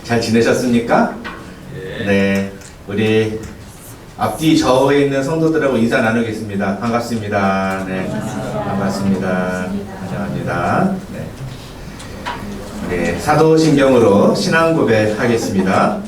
잘 지내셨습니까? 네, 우리 앞뒤 좌우에 있는 성도들하고 인사 나누겠습니다. 반갑습니다. 네, 반갑습니다. 환영합니다. 네, 우리 사도신경으로 신앙 고백하겠습니다.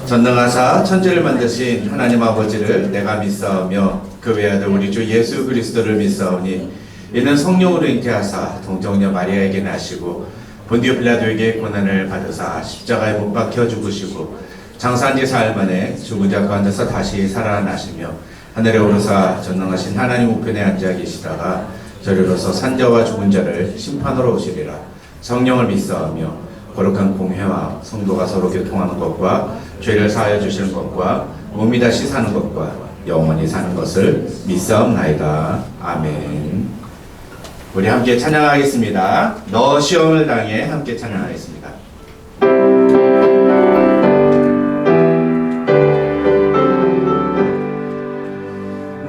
전능하사 천지를 만드신 하나님 아버지를 내가 믿사오며 그 외아들 우리 주 예수 그리스도를 믿사오니 이는 성령으로 잉태하사 동정녀 마리아에게 나시고 본디오 빌라도에게 고난을 받으사 십자가에 못 박혀 죽으시고 장사한 지 사흘 만에 죽은 자 가운데서 다시 살아나시며 하늘에 오르사 전능하신 하나님 우편에 앉아 계시다가 저리로서 산자와 죽은 자를 심판으로 오시리라. 성령을 믿사오며 거룩한 공회와 성도가 서로 교통하는 것과 죄를 사하여 주시는 것과 몸이 다시 사는 것과 영원히 사는 것을 믿사옵나이다. 아멘. 우리 함께 찬양하겠습니다. 너 시험을 당해 함께 찬양하겠습니다.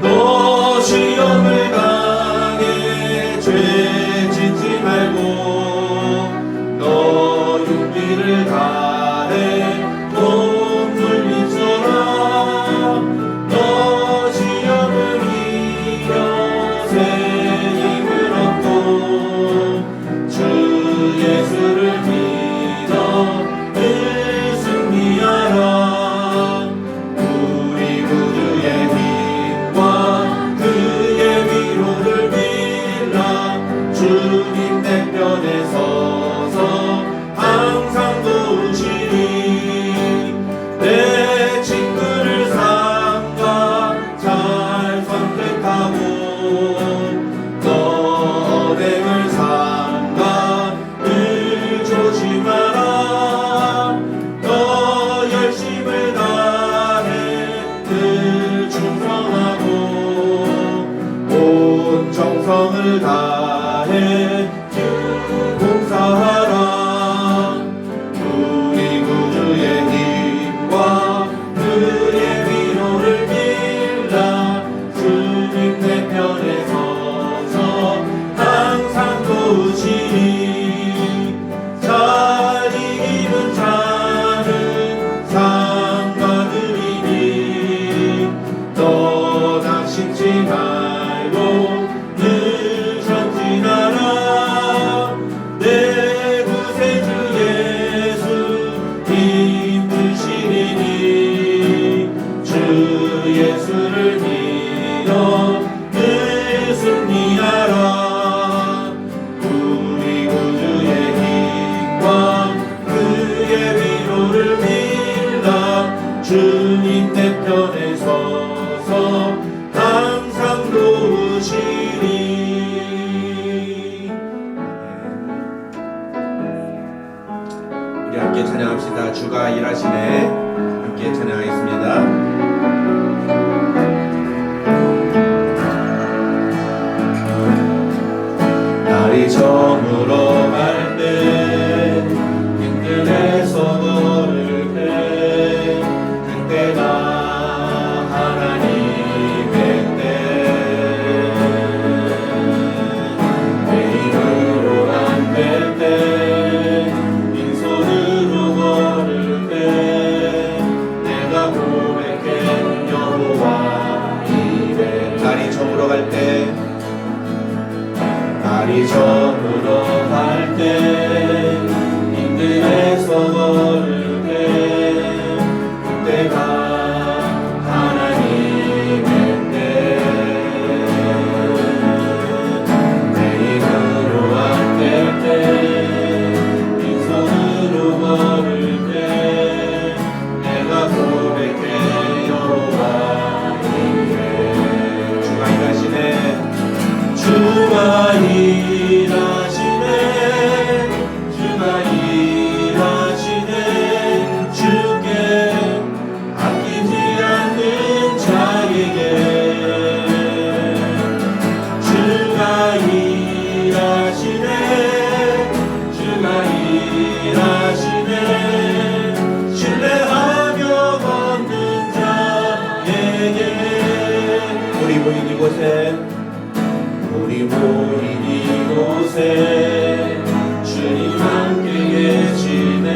너 시험을 당해 죄 짓지 말고 너 용기를 다해 눈물 비춰라. 너 시험을 이겨 새 힘을 얻고 주 예수를 믿어 늘 승리하라. 우리 구주의 힘과 그의 위로를 빌라. 주님 내 편에 서서 항상 도우시리. 내 친구를 삼가 잘 선택하고 너 언행을 삼가 늘 조심하라. 너 열심을 다해 늘 충성하고 온 정성을 다해 주 봉사하라. 우리 구주의 힘과 그의 위로를 빌라. 주님 내 편에 서서 항상 도우시리. 잘 이기는 자는 상 받으리니 너 낙심치 말고 늘 전진하라. 내 구세주 예수 힘드시리니 주 예수를 믿어 늘 승리하라. 우리 구주의 힘과 그의 위로를 빌라. 주님 내 편에 서서 항상 도우시리. 우리 함께 찬양합시다. 주가 일하시네. 함께 찬양하겠습니다. 날이 저물어 갈 때 힘들에서 걸을 때 그때가 하나님의 때 내 힘으로 안 될 때 빈손으로 걸을 때 내가 고백해 여호와 이래. 날이 저물어 갈 때 날이 저물어 갈 때 힘들에서 걸을 때 그때가 하나님의 때 내 힘으로 안 될 때 빈손으로 걸을 때 내가 고백해 여호와 이래. 주가 일하시네. 주가 일하시네. 주가 일하시네. 주께 아끼지 않는 자에게 주가 일하시네. 주가 일하시네. 신뢰하며 걷는 자에게. 우리 모인 이곳에 우리 모인 이곳에 주님 함께 계시네.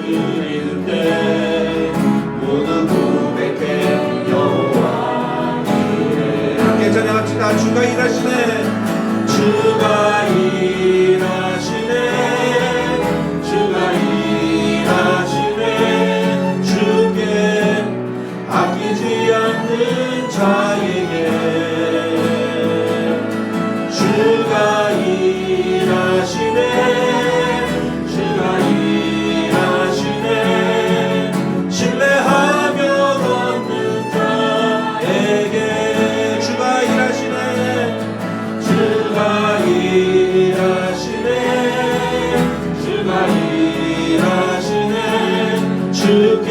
드리는데 모두 고백해 여호와 이래. 함께 찬양합시다. 주가 일하시네. 주가 일하시네. 주가 일하시네. 주께 아끼지 않는 자에게 주가 일하시네. 주가 일하시네. 신뢰하며 걷는 자에게 주가 일하시네. 주가 일하시네. 주가 일하시네. 주께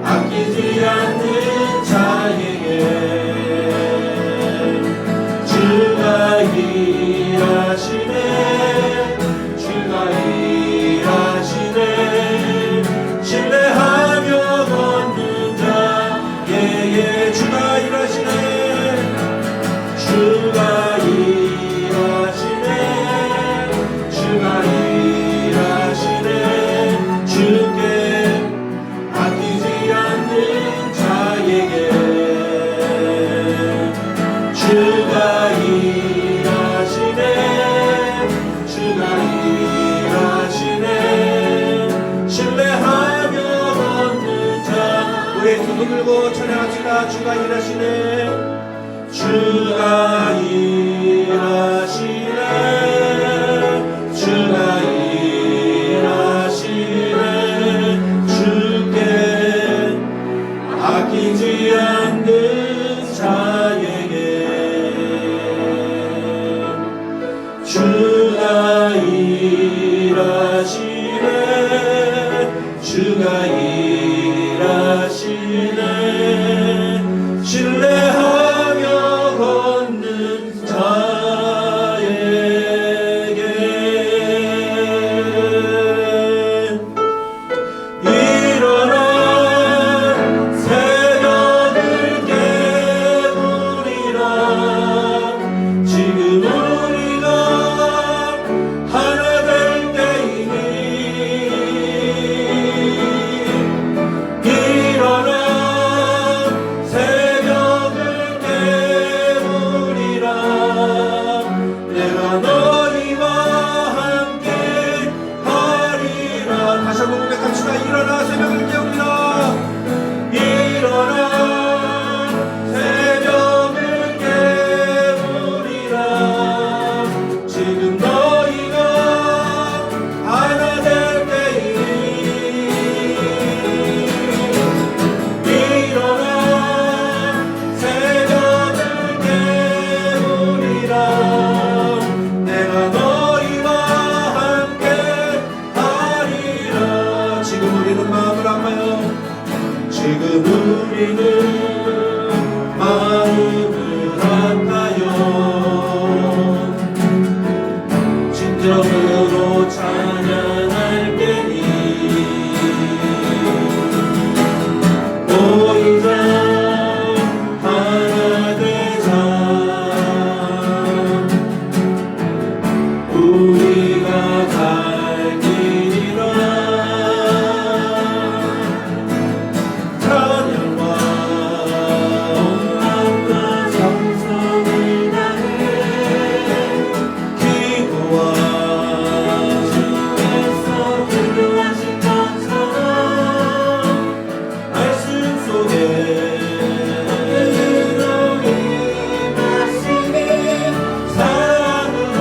아끼지 않는 자에게 주가 일하시네. 주가 일하시네. 신뢰하며 걷는 자에게 주가 일하시네. 주가 일하시네. 주가 일하시네. 주께 아끼지 않는 자에게 주가 일하시네. 주가 일하시네. 신뢰하며 걷는 자 우리 손을 들고 찬양합시다. 주가 일하시네. 주가 일하시네. 주가 일하시네. 주께 아끼지 않는 자에게 주가 일하시네. 주가 일하시네. 신뢰하며 걷는 자에게 일어나 새벽을 깨우리라. 지금 우리가 하나 될 때이니 일어나 새벽을 깨우리라. 내가 너희와 함께 하리라. 다시 한번 고백합시다. 일어나 새벽을 깨우리라. 일어나 새벽을 깨우리라. 지금 너희가 하나 될 때이니 일어나 새벽을 깨우리라. 내가 너희와 함께 하리라. 지금 우리는 마음을 아파요. 지금 우리는 마음을 아파요. 진정으로 찬양할 때니 모이자 하나 되자. 우리가 갈 길이라. 찬양과 온마음과 정성을 다해 기도와 주께서 인도하신 것처럼 말씀 속에 사랑으로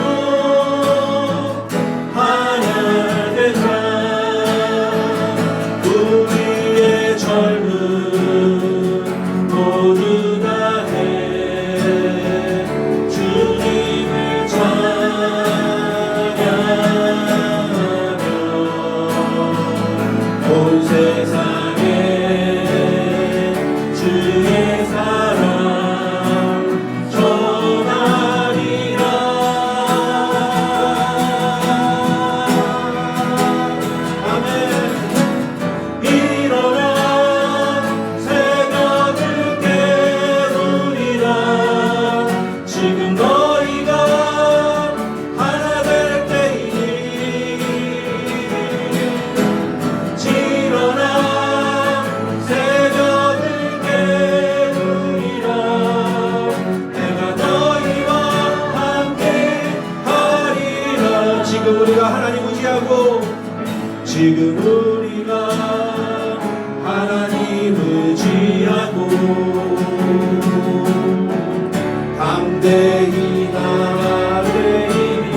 지금 우리가 하나님 의지하고 지금 우리가 하나님 의지하고 담대히 나아가리니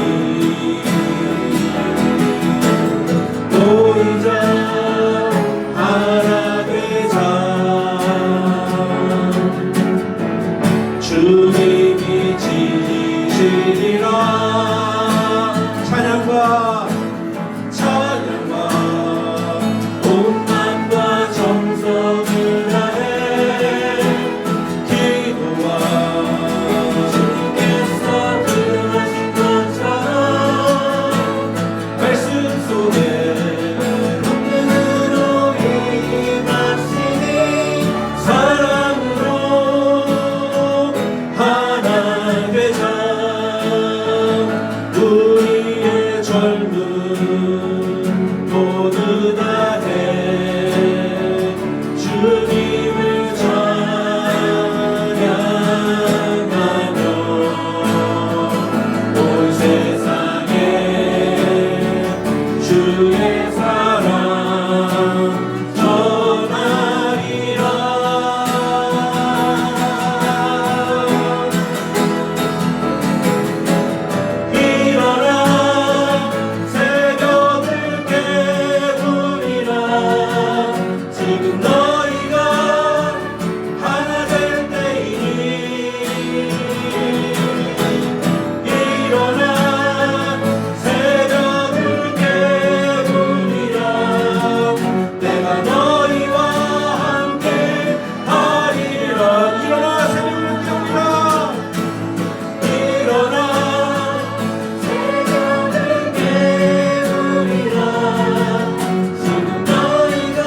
보이자 하나 되자 주님이 지시리라 찬양과 온 맘과 정성을 다해 기도와 주님께서 들으신 것처럼 말씀 속에 눈으로 임하시니 사랑으로 하나 되자 우리의 젊은 모두 다해 주님을 찬양하며 온 세상에 주의 사랑 전하리라 일어나 새벽을 깨우리라 지금 너희가 하나 될 때이니 일어나 새벽을 깨우리라 내가 너희와 함께 하리라 일어나 새벽을 깨우리라 일어나 새벽을 깨우리라 지금 너희가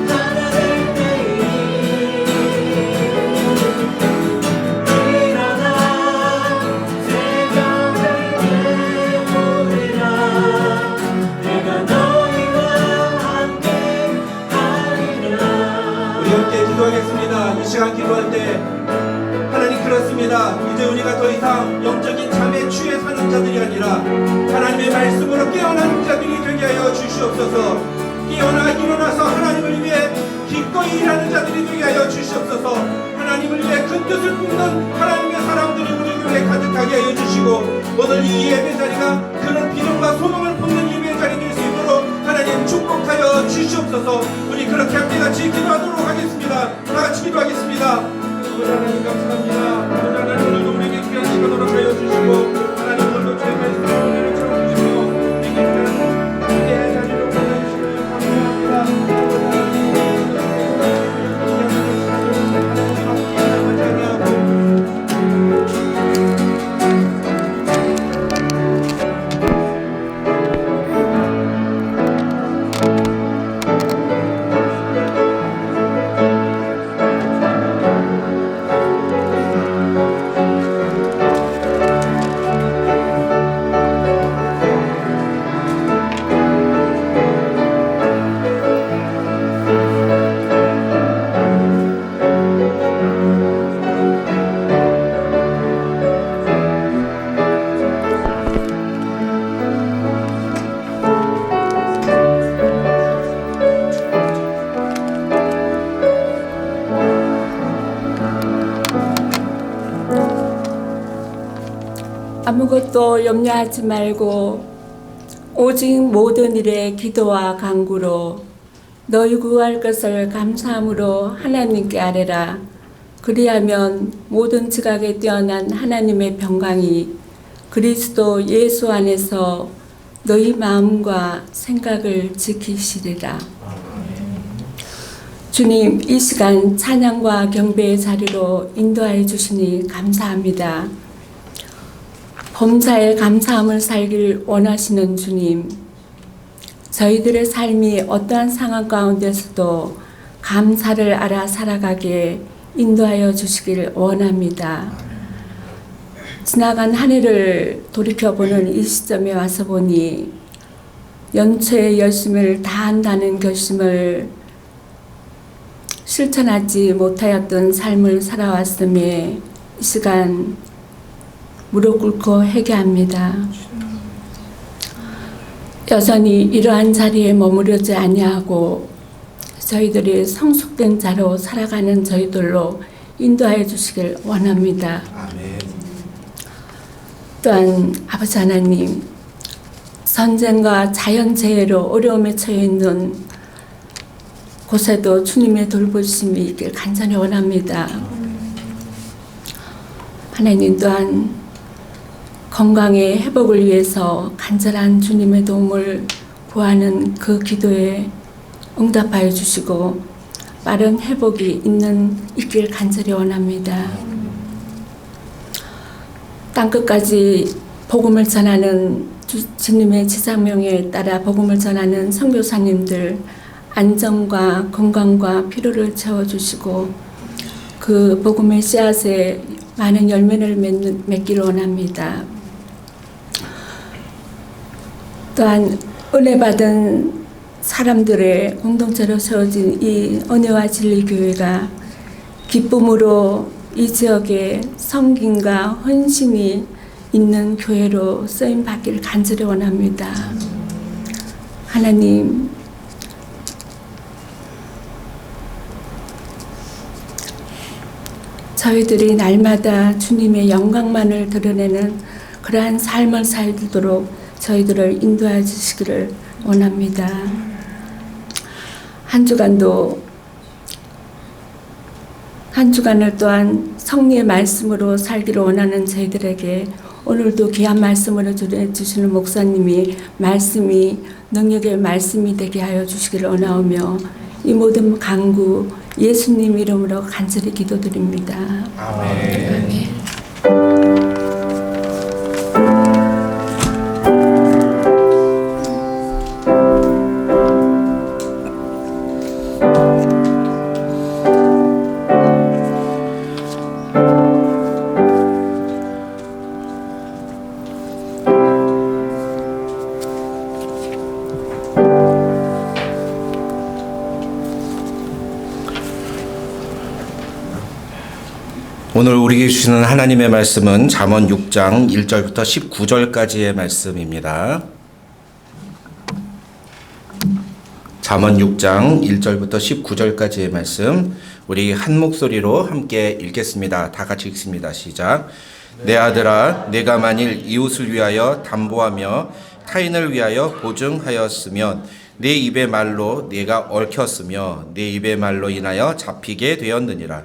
하나 될 때이니 일어나 새벽을 깨우리라 내가 너희와 함께 하리라 우리 함께 기도하겠습니다. 이 시간 기도할 때 하나님 그렇습니다. 이제 우리가 더 이상 영적인 잠에 취해 사는 자들이 아니라 하나님의 말씀으로 깨어난 자들이 되게 하여 주시옵소서. 깨어나 일어나서 하나님을 위해 기꺼이 일하는 자들이 되게 하여 주시옵소서. 하나님을 위해 큰 뜻을 품는 하나님의 사람들이 우리 교회에 가득하게 하여 주시고 오늘 이 예배 자리가 그런 비전과 소망을 품는 예배 자리 될 수 있도록 하나님 축복하여 주시옵소서. 우리 그렇게 함께 같이 기도하도록 하겠습니다. 다 같이 기도하겠습니다. 하나님 감사합니다. 하나님 오늘도 우리에게 귀한 시간 허락하여 주시고 하나님 오늘도 주의 말씀을 은혜를 채워주시고 우리에게 귀한 기대의 자리로 보내주시고 감사합니다. 아무것도 염려하지 말고 오직 모든 일에 기도와 간구로 너희 구할 것을 감사함으로 하나님께 아뢰라. 그리하면 모든 지각에 뛰어난 하나님의 평강이 그리스도 예수 안에서 너희 마음과 생각을 지키시리라. 주님, 이 시간 찬양과 경배의 자리로 인도하여 주시니 감사합니다. 범사에 감사함을 살길 원하시는 주님, 저희들의 삶이 어떠한 상황 가운데서도 감사를 알아 살아가게 인도하여 주시길 원합니다. 지나간 한 해를 돌이켜보는 이 시점에 와서 보니 연초에 열심을 다한다는 결심을 실천하지 못하였던 삶을 살아왔음에 이 시간 무릎 꿇고 회개합니다. 여전히 이러한 자리에 머무르지 아니하고 저희들이 성숙된 자로 살아가는 저희들로 인도하여 주시길 원합니다. 아멘. 또한 아버지 하나님, 전쟁과 자연재해로 어려움에 처해 있는 곳에도 주님의 돌보심이 있길 간절히 원합니다. 하나님 또한 건강의 회복을 위해서 간절한 주님의 도움을 구하는 그 기도에 응답하여 주시고 빠른 회복이 있길 간절히 원합니다. 땅끝까지 복음을 전하는 주님의 지사명에 따라 복음을 전하는 선교사님들 안정과 건강과 필요를 채워주시고 그 복음의 씨앗에 많은 열매를 맺기를 원합니다. 또한 은혜 받은 사람들의 공동체로 세워진 이 은혜와 진리 교회가 기쁨으로 이 지역에 섬김과 헌신이 있는 교회로 쓰임 받기를 간절히 원합니다. 하나님, 저희들이 날마다 주님의 영광만을 드러내는 그러한 삶을 살도록 저희들을 인도해 주시기를 원합니다. 한 주간을 또한 성리의 말씀으로 살기를 원하는 저희들에게 오늘도 귀한 말씀으로 전해주시는 목사님이 말씀이 능력의 말씀이 되게 하여 주시기를 원하오며 이 모든 간구 예수님 이름으로 간절히 기도드립니다. 아멘. 아멘. 오늘 우리에게 주시는 하나님의 말씀은 잠언 6장 1절부터 19절까지의 말씀입니다. 잠언 6장 1절부터 19절까지의 말씀 우리 한 목소리로 함께 읽겠습니다. 다 같이 읽습니다. 시작. 내 아들아, 내가 만일 이웃을 위하여 담보하며 타인을 위하여 보증하였으면 내 입의 말로 내가 얽혔으며 내 입의 말로 인하여 잡히게 되었느니라.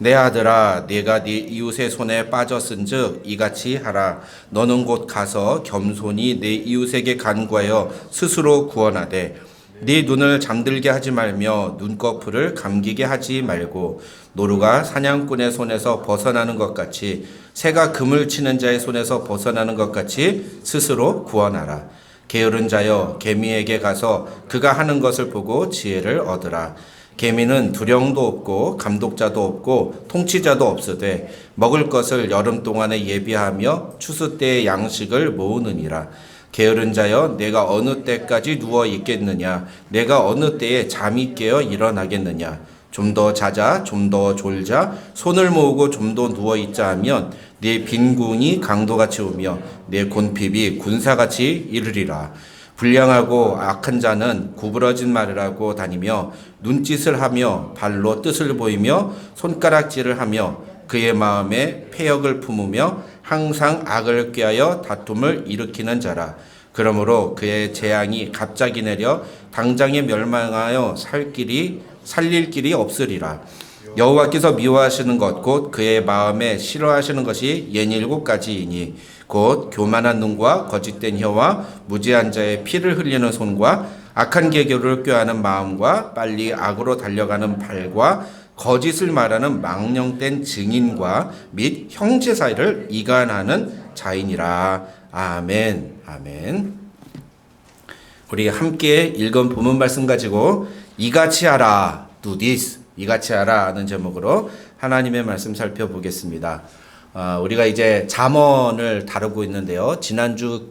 내 아들아, 내가 네 이웃의 손에 빠졌은즉 이같이 하라. 너는 곧 가서 겸손히 내 이웃에게 간구하여 스스로 구원하되 네 눈을 잠들게 하지 말며 눈꺼풀을 감기게 하지 말고 노루가 사냥꾼의 손에서 벗어나는 것 같이 새가 그물 치는 자의 손에서 벗어나는 것 같이 스스로 구원하라. 게으른 자여, 개미에게 가서 그가 하는 것을 보고 지혜를 얻으라. 개미는 두령도 없고 감독자도 없고 통치자도 없으되 먹을 것을 여름 동안에 예비하며 추수 때의 양식을 모으느니라. 게으른 자여, 내가 어느 때까지 누워 있겠느냐? 내가 어느 때에 잠이 깨어 일어나겠느냐? 좀 더 자자, 좀 더 졸자, 손을 모으고 좀 더 누워 있자 하면 네 빈궁이 강도같이 오며 내 곤핍이 군사같이 이르리라. 불량하고 악한 자는 구부러진 말을 하고 다니며 눈짓을 하며 발로 뜻을 보이며 손가락질을 하며 그의 마음에 패역을 품으며 항상 악을 꾀하여 다툼을 일으키는 자라. 그러므로 그의 재앙이 갑자기 내려 당장에 멸망하여 살릴 길이 없으리라. 여호와께서 미워하시는 것 곧 그의 마음에 싫어하시는 것이 67가지이니 곧 교만한 눈과 거짓된 혀와 무지한 자의 피를 흘리는 손과 악한 계교를 꾀하는 마음과 빨리 악으로 달려가는 발과 거짓을 말하는 망령된 증인과 및 형제 사이를 이간하는 자이니라. 아멘. 아멘. 우리 함께 읽은 본문 말씀 가지고 이같이 하라, do this, 이같이 하라 하는 제목으로 하나님의 말씀 살펴보겠습니다. 우리가 이제 잠언을 다루고 있는데요. 지난주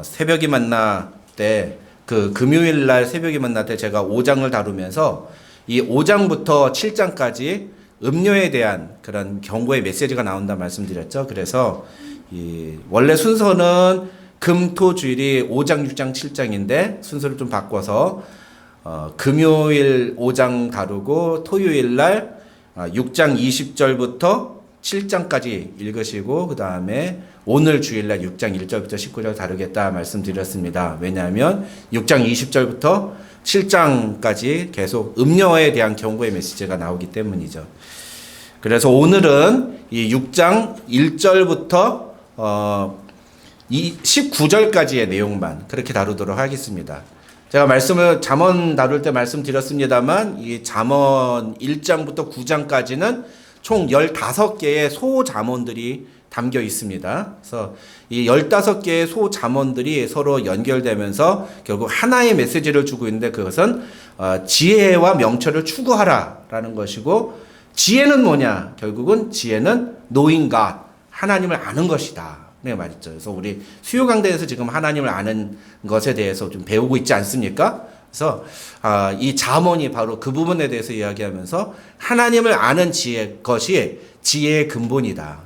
새벽이 만나 때 그 금요일 날 새벽이 만나 때 제가 5장을 다루면서 이 5장부터 7장까지 음료에 대한 그런 경고의 메시지가 나온다 말씀드렸죠. 그래서 원래 순서는 금토주일이 5장, 6장, 7장인데 순서를 좀 바꿔서 금요일 5장 다루고 토요일 날 6장 20절부터 7장까지 읽으시고 그 다음에 오늘 주일날 6장 1절부터 19절 다루겠다 말씀드렸습니다. 왜냐하면 6장 20절부터 7장까지 계속 음녀에 대한 경고의 메시지가 나오기 때문이죠. 그래서 오늘은 이 6장 1절부터 19절까지의 내용만 그렇게 다루도록 하겠습니다. 제가 잠언 다룰 때 말씀드렸습니다만 이 잠언 1장부터 9장까지는 총 15개의 소잠언들이 담겨 있습니다. 그래서 이 15개의 소잠언들이 서로 연결되면서 결국 하나의 메시지를 주고 있는데 그것은 지혜와 명철을 추구하라라는 것이고 지혜는 뭐냐? 결국은 지혜는 knowing God, 하나님을 아는 것이다. 네, 맞죠. 그래서 우리 수요 강단에서 지금 하나님을 아는 것에 대해서 좀 배우고 있지 않습니까? 그래서 이 잠언이 바로 그 부분에 대해서 이야기하면서 하나님을 아는 것이 지혜의 근본이다.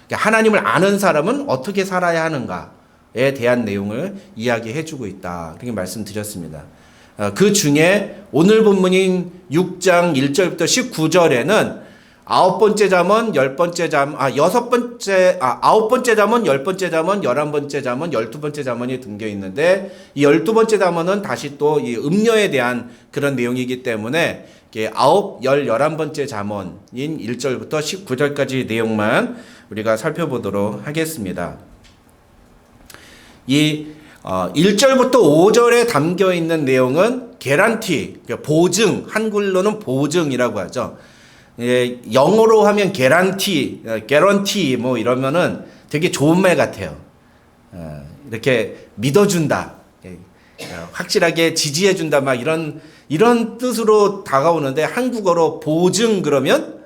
그러니까 하나님을 아는 사람은 어떻게 살아야 하는가에 대한 내용을 이야기해주고 있다. 그렇게 말씀드렸습니다. 그 중에 오늘 본문인 6장 1절부터 19절에는 아홉 번째 잠언, 10번째 잠언, 10번째 잠언, 11번째 잠언, 12번째 잠언이 담겨 있는데 이 12번째 잠언은 다시 또 이 음녀에 대한 그런 내용이기 때문에 9, 10, 11번째 잠언인 1절부터 19절까지 내용만 우리가 살펴보도록 하겠습니다. 이 1절부터 5절에 담겨 있는 내용은 개란티, 보증, 한글로는 보증이라고 하죠. 영어로 하면 개란티 뭐 이러면은 되게 좋은 말 같아요. 이렇게 믿어준다, 확실하게 지지해준다, 막 이런 뜻으로 다가오는데 한국어로 보증 그러면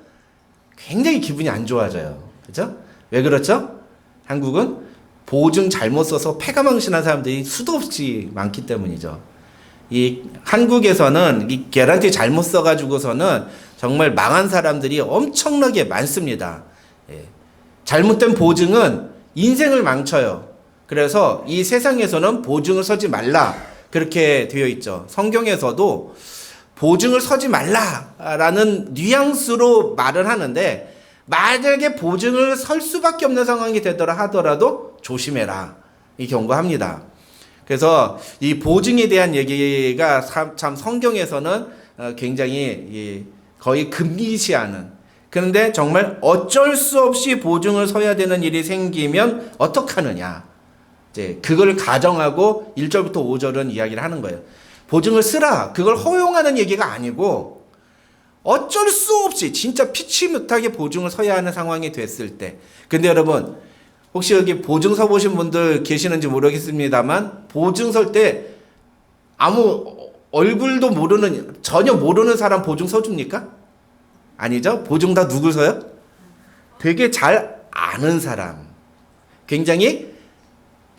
굉장히 기분이 안 좋아져요. 그죠? 왜 그렇죠? 한국은 보증 잘못 써서 패가망신한 사람들이 수도 없이 많기 때문이죠. 이 한국에서는 이 개란티 잘못 써가지고서는 정말 망한 사람들이 엄청나게 많습니다. 잘못된 보증은 인생을 망쳐요. 그래서 이 세상에서는 보증을 서지 말라 그렇게 되어 있죠. 성경에서도 보증을 서지 말라라는 뉘앙스로 말을 하는데 만약에 보증을 설 수밖에 없는 상황이 되더라 하더라도 조심해라 이 경고합니다. 그래서 이 보증에 대한 얘기가 참 성경에서는 굉장히 거의 금기시하는, 그런데 정말 어쩔 수 없이 보증을 서야 되는 일이 생기면 어떡하느냐, 이제 그걸 가정하고 1절부터 5절은 이야기를 하는 거예요. 보증을 쓰라, 그걸 허용하는 얘기가 아니고 어쩔 수 없이 진짜 피치 못하게 보증을 서야 하는 상황이 됐을 때. 근데 여러분 혹시 여기 보증 서보신 분들 계시는지 모르겠습니다만 보증 설 때 아무 얼굴도 모르는, 전혀 모르는 사람 보증 서줍니까? 아니죠. 보증 다 누굴 서요? 되게 잘 아는 사람, 굉장히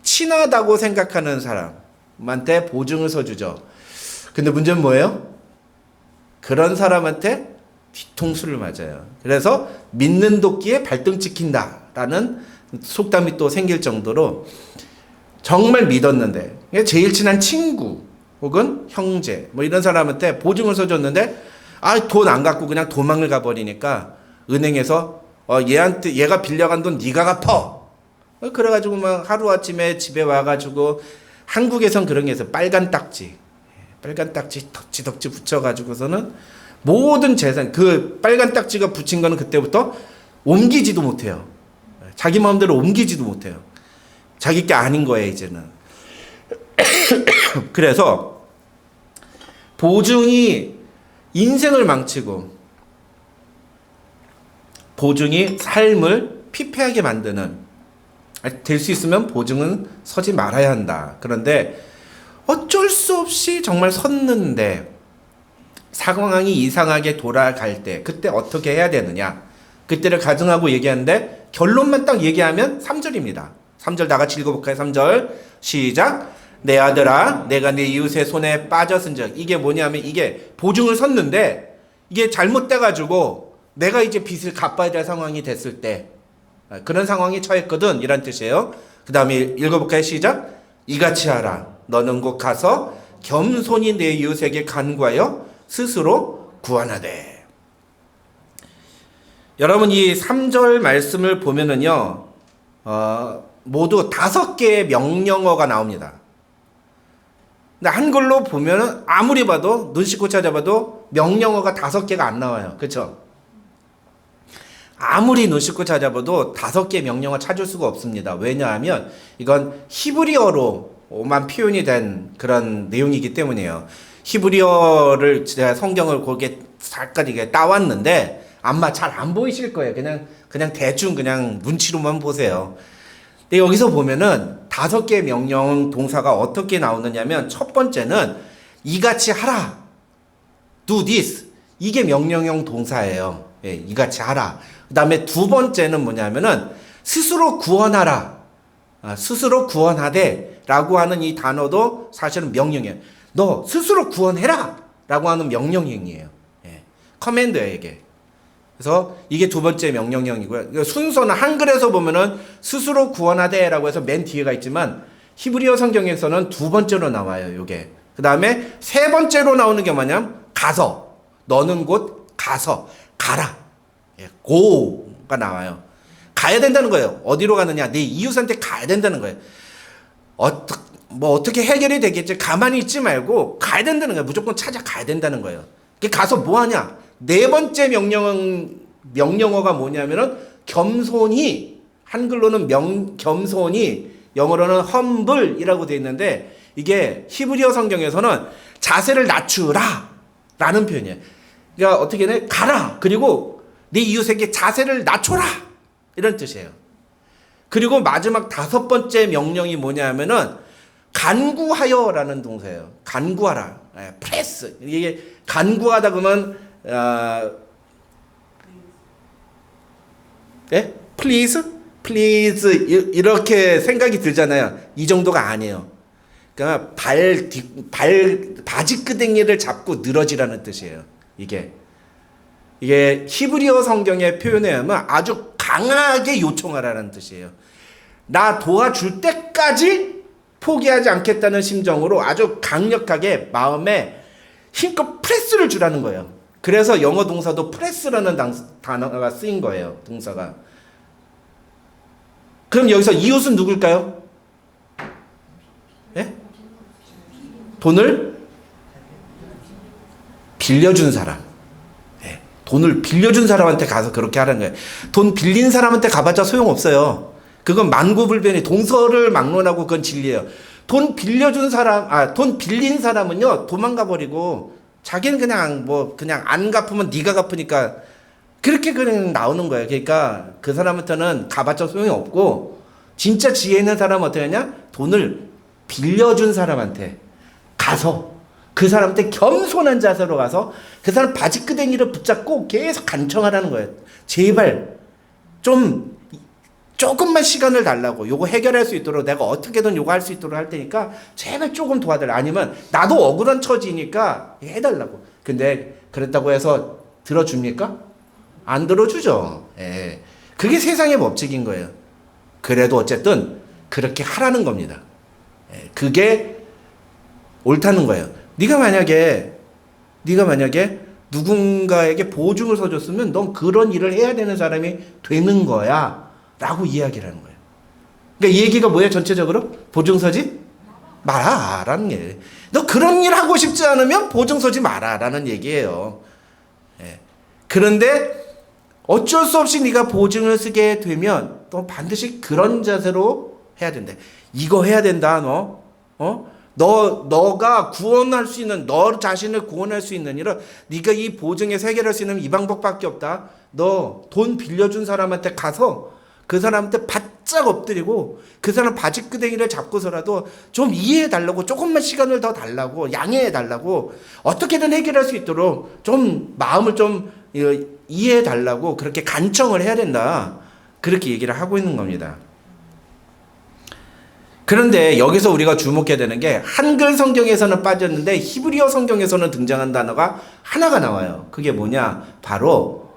친하다고 생각하는 사람한테 보증을 서주죠. 근데 문제는 뭐예요? 그런 사람한테 뒤통수를 맞아요. 그래서 믿는 도끼에 발등 찍힌다라는 속담이 또 생길 정도로 정말 믿었는데 제일 친한 친구 혹은 형제 뭐 이런 사람한테 보증을 서줬는데 돈 안 갖고 그냥 도망을 가버리니까 은행에서 얘가 빌려간 돈 네가 갚아. 그래가지고 막 하루아침에 집에 와가지고, 한국에선 그런 게 있어요. 빨간 딱지 덕지 붙여가지고서는 모든 재산, 그 빨간 딱지가 붙인 거는 그때부터 옮기지도 못해요. 자기 마음대로 옮기지도 못해요. 자기 게 아닌 거예요 이제는. 그래서 보증이 인생을 망치고 보증이 삶을 피폐하게 만드는, 될 수 있으면 보증은 서지 말아야 한다. 그런데 어쩔 수 없이 정말 섰는데 상황이 이상하게 돌아갈 때 그때 어떻게 해야 되느냐, 그때를 가정하고 얘기하는데 결론만 딱 얘기하면 3절입니다. 3절 다 같이 읽어볼까요? 3절 시작. 내 아들아 내가 네 이웃의 손에 빠졌은즉. 이게 뭐냐면 이게 보증을 섰는데 이게 잘못돼가지고 내가 이제 빚을 갚아야 될 상황이 됐을 때, 그런 상황에 처했거든 이란 뜻이에요. 그 다음에 읽어볼까요? 시작. 이같이 하라. 너는 곧 가서 겸손히 내 이웃에게 간구하여 스스로 구원하되. 여러분 이 3절 말씀을 보면은요, 모두 5개의 명령어가 나옵니다. 근데 한글로 보면은 아무리 봐도 눈 씻고 찾아봐도 명령어가 5개가 안 나와요. 그렇죠? 아무리 눈 씻고 찾아봐도 5개의 명령어 찾을 수가 없습니다. 왜냐하면 이건 히브리어로만 표현이 된 그런 내용이기 때문이에요. 히브리어를 제가 성경을 그렇게 살까지 따왔는데 아마 잘 안 보이실 거예요. 그냥 대충 그냥 눈치로만 보세요. 근데 여기서 보면은 5개의 명령 동사가 어떻게 나오느냐면 첫 번째는 이같이 하라. do this. 이게 명령형 동사예요. 예, 이같이 하라. 그 다음에 두 번째는 뭐냐면은 스스로 구원하라. 스스로 구원하되 라고 하는 이 단어도 사실은 명령이에요. 너 스스로 구원해라 라고 하는 명령형이에요. 예, 커맨드예요 이게. 그래서 이게 두 번째 명령형이고요. 순서는 한글에서 보면은 스스로 구원하되 라고 해서 맨 뒤에가 있지만 히브리어 성경에서는 두 번째로 나와요. 요게. 그 다음에 세 번째로 나오는 게 뭐냐면 가서. 너는 곧 가서 가라. 예, go가 나와요. 가야 된다는 거예요. 어디로 가느냐? 내 이웃한테 가야 된다는 거예요. 어떻게 해결이 되겠지? 가만히 있지 말고 가야 된다는 거예요. 무조건 찾아가야 된다는 거예요. 가서 뭐 하냐? 네 번째 명령어가 뭐냐면은 겸손히, 한글로는 겸손히, 영어로는 humble이라고 되어 있는데 이게 히브리어 성경에서는 자세를 낮추라 라는 표현이에요. 그러니까 어떻게 해? 가라. 그리고 네 이웃에게 자세를 낮춰라. 이런 뜻이에요. 그리고 마지막 5번째 명령이 뭐냐면은 간구하여라는 동사예요. 간구하라. 프레스. 이게 간구하다 그러면 예? please 이렇게 생각이 들잖아요. 이 정도가 아니에요. 그러니까 바지끄댕이를 잡고 늘어지라는 뜻이에요. 이게 히브리어 성경의 표현에 의하면 아주 강하게 요청하라는 뜻이에요. 나 도와줄 때까지 포기하지 않겠다는 심정으로 아주 강력하게 마음에 힘껏 프레스를 주라는 거예요. 그래서 영어 동사도 프레스라는 단어가 쓰인 거예요. 동사가. 그럼 여기서 이웃은 누굴까요? 예? 돈을 빌려준 사람. 예. 돈을 빌려준 사람한테 가서 그렇게 하라는 거예요. 돈 빌린 사람한테 가봤자 소용없어요. 그건 만고불변이 동서를 막론하고 그건 진리예요. 돈 빌린 사람은요 도망가 버리고 자기는 그냥 안 갚으면 네가 갚으니까 그렇게 그냥 나오는 거예요. 그러니까 그 사람한테는 가봤자 소용이 없고 진짜 지혜 있는 사람은 어떻게 하냐? 돈을 빌려준 사람한테 가서 그 사람한테 겸손한 자세로 가서 그 사람 바지끄댕이를 붙잡고 계속 간청하라는 거예요. 제발 조금만 시간을 달라고. 요거 해결할 수 있도록 내가 어떻게든 요거 할 수 있도록 할 테니까 제발 조금 도와달라. 아니면 나도 억울한 처지니까 해달라고. 근데 그랬다고 해서 들어줍니까? 안 들어주죠. 예. 그게 세상의 법칙인 거예요. 그래도 어쨌든 그렇게 하라는 겁니다. 예. 그게 옳다는 거예요. 네가 만약에 누군가에게 보증을 서줬으면 넌 그런 일을 해야 되는 사람이 되는 거야 라고 이야기를 하는 거예요. 그러니까 이 얘기가 뭐예요? 전체적으로? 보증 서지 마라 라는 얘기예요. 너 그런 일 하고 싶지 않으면 보증 서지 마라 라는 얘기예요. 예. 그런데 어쩔 수 없이 네가 보증을 쓰게 되면 또 반드시 그런 자세로 해야 된다. 이거 해야 된다. 너가 구원할 수 있는, 너 자신을 구원할 수 있는 일은 네가 이 보증에서 해결할 수 있는 이 방법밖에 없다. 너 돈 빌려준 사람한테 가서 그 사람한테 바짝 엎드리고 그 사람 바지끄댕이를 잡고서라도 좀 이해해달라고, 조금만 시간을 더 달라고, 양해해달라고, 어떻게든 해결할 수 있도록 좀 마음을 좀 이해해달라고 그렇게 간청을 해야 된다. 그렇게 얘기를 하고 있는 겁니다. 그런데 여기서 우리가 주목해야 되는 게 한글 성경에서는 빠졌는데 히브리어 성경에서는 등장한 단어가 하나가 나와요. 그게 뭐냐? 바로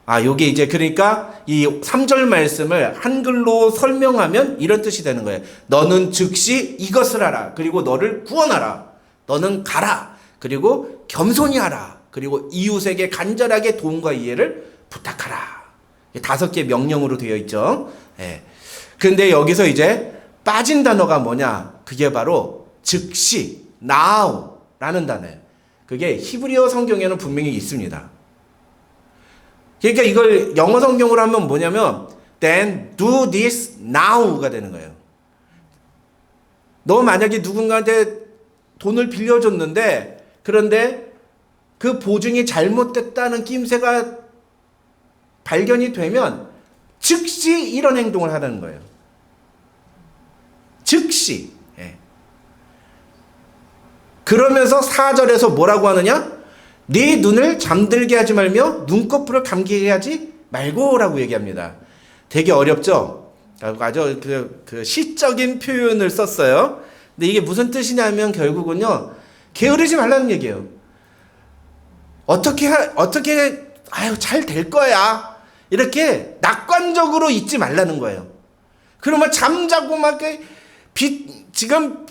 요게 이제 그러니까 이 3절 말씀을 한글로 설명하면 이런 뜻이 되는 거예요. 너는 즉시 이것을 하라. 그리고 너를 구원하라. 너는 가라. 그리고 겸손히 하라. 그리고 이웃에게 간절하게 도움과 이해를 부탁하라. 5개 명령으로 되어 있죠. 예. 근데 여기서 이제 빠진 단어가 뭐냐? 그게 바로 즉시, now 라는 단어예요. 그게 히브리어 성경에는 분명히 있습니다. 그러니까 이걸 영어 성경으로 하면 뭐냐면 then do this now가 되는 거예요. 너 만약에 누군가한테 돈을 빌려줬는데 그런데 그 보증이 잘못됐다는 낌새가 발견이 되면 즉시 이런 행동을 하라는 거예요. 즉시. 예. 그러면서 4절에서 뭐라고 하느냐? 네 눈을 잠들게 하지 말며 눈꺼풀을 감기게 하지 말고라고 얘기합니다. 되게 어렵죠? 아주 그 시적인 표현을 썼어요. 근데 이게 무슨 뜻이냐면 결국은요, 게으르지 말라는 얘기예요. 어떻게 잘 될 거야. 이렇게 낙관적으로 있지 말라는 거예요. 그러면 잠자고 막 지금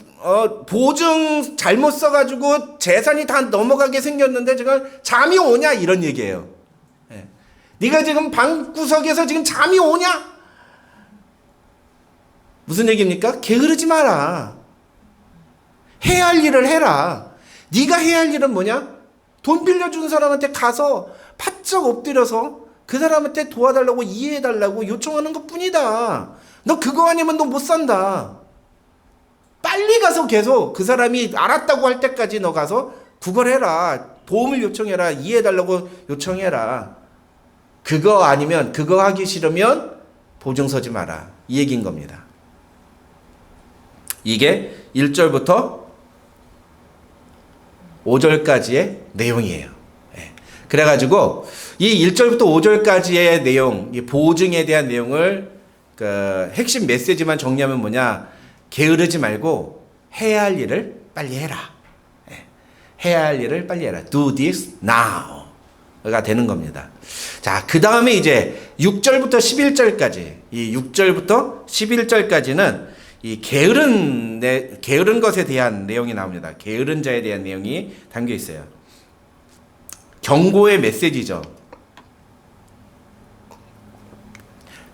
보증 잘못 써가지고 재산이 다 넘어가게 생겼는데 지금 잠이 오냐 이런 얘기예요. 예. 네가 지금 방구석에서 지금 잠이 오냐? 무슨 얘기입니까? 게으르지 마라. 해야 할 일을 해라. 네가 해야 할 일은 뭐냐? 돈 빌려준 사람한테 가서 바짝 엎드려서 그 사람한테 도와달라고 이해해달라고 요청하는 것뿐이다. 너 그거 아니면 너 못 산다. 빨리 가서 계속 그 사람이 알았다고 할 때까지 너 가서 구걸해라. 도움을 요청해라. 이해해달라고 요청해라. 그거 아니면 그거 하기 싫으면 보증 서지 마라. 이 얘기인 겁니다. 이게 1절부터 5절까지의 내용이에요. 예. 그래가지고 이 1절부터 5절까지의 내용, 이 보증에 대한 내용을 핵심 메시지만 정리하면 뭐냐? 게으르지 말고 해야 할 일을 빨리 해라. 예. 해야 할 일을 빨리 해라. Do this now가 되는 겁니다. 자, 그 다음에 이제 6절부터 11절까지, 이 6절부터 11절까지는 이 게으른 것에 대한 내용이 나옵니다. 게으른 자에 대한 내용이 담겨 있어요. 경고의 메시지죠.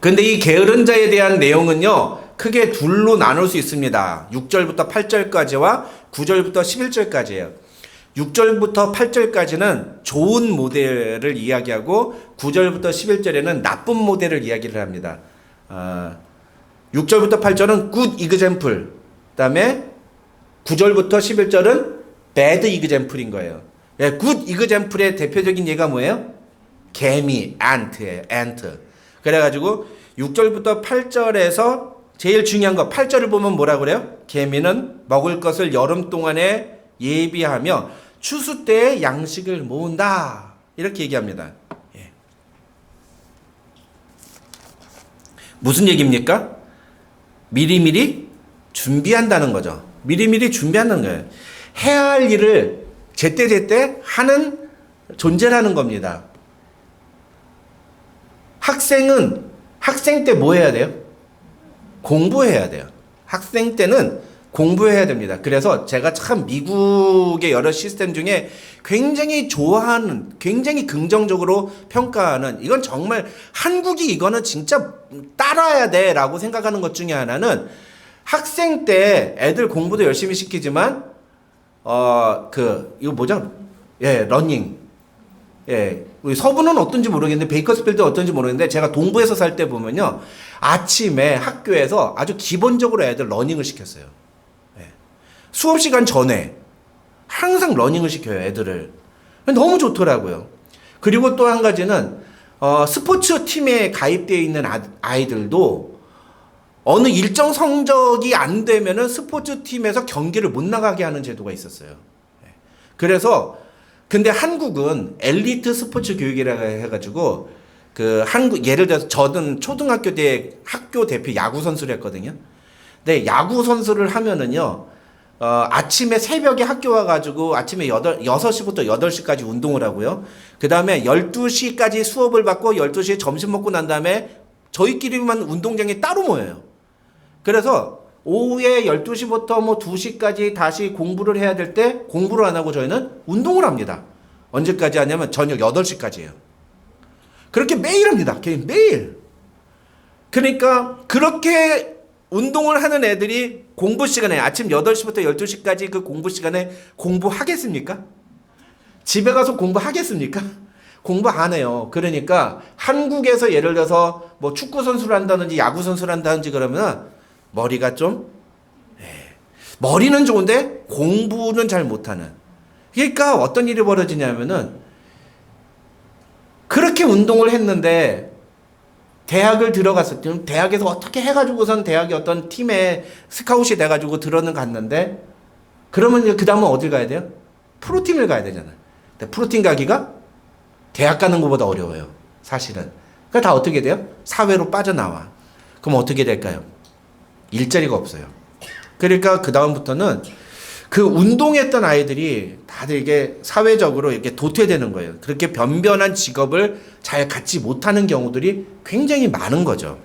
근데 이 게으른 자에 대한 내용은요, 크게 둘로 나눌 수 있습니다. 6절부터 8절까지와 9절부터 11절까지예요. 6절부터 8절까지는 좋은 모델을 이야기하고 9절부터 11절에는 나쁜 모델을 이야기를 합니다. 6절부터 8절은 good example, 그 다음에 9절부터 11절은 bad example인 거예요. good example의 대표적인 예가 뭐예요? 개미, ant예요. ant. 그래가지고 6절부터 8절에서 제일 중요한 거 8절을 보면 뭐라 그래요? 개미는 먹을 것을 여름 동안에 예비하며 추수 때에 양식을 모은다. 이렇게 얘기합니다. 예. 무슨 얘기입니까? 미리미리 준비한다는 거죠. 미리미리 준비한다는 거예요. 해야 할 일을 제때제때 하는 존재라는 겁니다. 학생 때 뭐 해야 돼요? 공부해야 돼요. 학생 때는 공부해야 됩니다. 그래서 제가 참 미국의 여러 시스템 중에 굉장히 좋아하는, 굉장히 긍정적으로 평가하는, 이건 정말 한국이 이거는 진짜 따라야 돼 라고 생각하는 것 중에 하나는, 학생 때 애들 공부도 열심히 시키지만 이거 뭐죠? 예, 러닝. 예, 우리 서부는 어떤지 모르겠는데 베이커스필드 어떤지 모르겠는데 제가 동부에서 살 때 보면요, 아침에 학교에서 아주 기본적으로 애들 러닝을 시켰어요. 예. 수업 시간 전에 항상 러닝을 시켜요, 애들을. 너무 좋더라고요. 그리고 또 한 가지는 스포츠 팀에 가입되어 있는 아이들도 어느 일정 성적이 안 되면은 스포츠 팀에서 경기를 못 나가게 하는 제도가 있었어요. 예. 그래서 근데 한국은 엘리트 스포츠 교육이라고 해가지고 예를 들어서 저는 초등학교 때 학교 대표 야구 선수를 했거든요. 근데 야구 선수를 하면은요, 아침에 새벽에 학교 와가지고 아침에 6시부터 8시까지 운동을 하고요. 그 다음에 12시까지 수업을 받고 12시에 점심 먹고 난 다음에 저희끼리만 운동장에 따로 모여요. 그래서 오후에 12시부터 뭐 2시까지 다시 공부를 해야 될 때 공부를 안 하고 저희는 운동을 합니다. 언제까지 하냐면 저녁 8시까지예요. 그렇게 매일 합니다. 매일. 그러니까 그렇게 운동을 하는 애들이 공부 시간에 아침 8시부터 12시까지 그 공부 시간에 공부하겠습니까? 집에 가서 공부하겠습니까? 공부 안 해요. 그러니까 한국에서 예를 들어서 뭐 축구 선수를 한다든지 야구 선수를 한다든지 그러면 머리가 좀 머리는 좋은데 공부는 잘 못하는. 그러니까 어떤 일이 벌어지냐면은 그렇게 운동을 했는데 대학을 들어갔을 때 대학에서 어떻게 해가지고선 대학의 어떤 팀에 스카웃이 돼가지고 들어는 갔는데 그러면 그 다음은 어딜 가야 돼요? 프로팀을 가야 되잖아요. 근데 프로팀 가기가 대학 가는 것보다 어려워요. 사실은. 그러니까 다 어떻게 돼요? 사회로 빠져나와. 그럼 어떻게 될까요? 일자리가 없어요. 그러니까 그 다음부터는 그 운동했던 아이들이 다들 이게 사회적으로 이렇게 도태되는 거예요. 그렇게 변변한 직업을 잘 갖지 못하는 경우들이 굉장히 많은 거죠.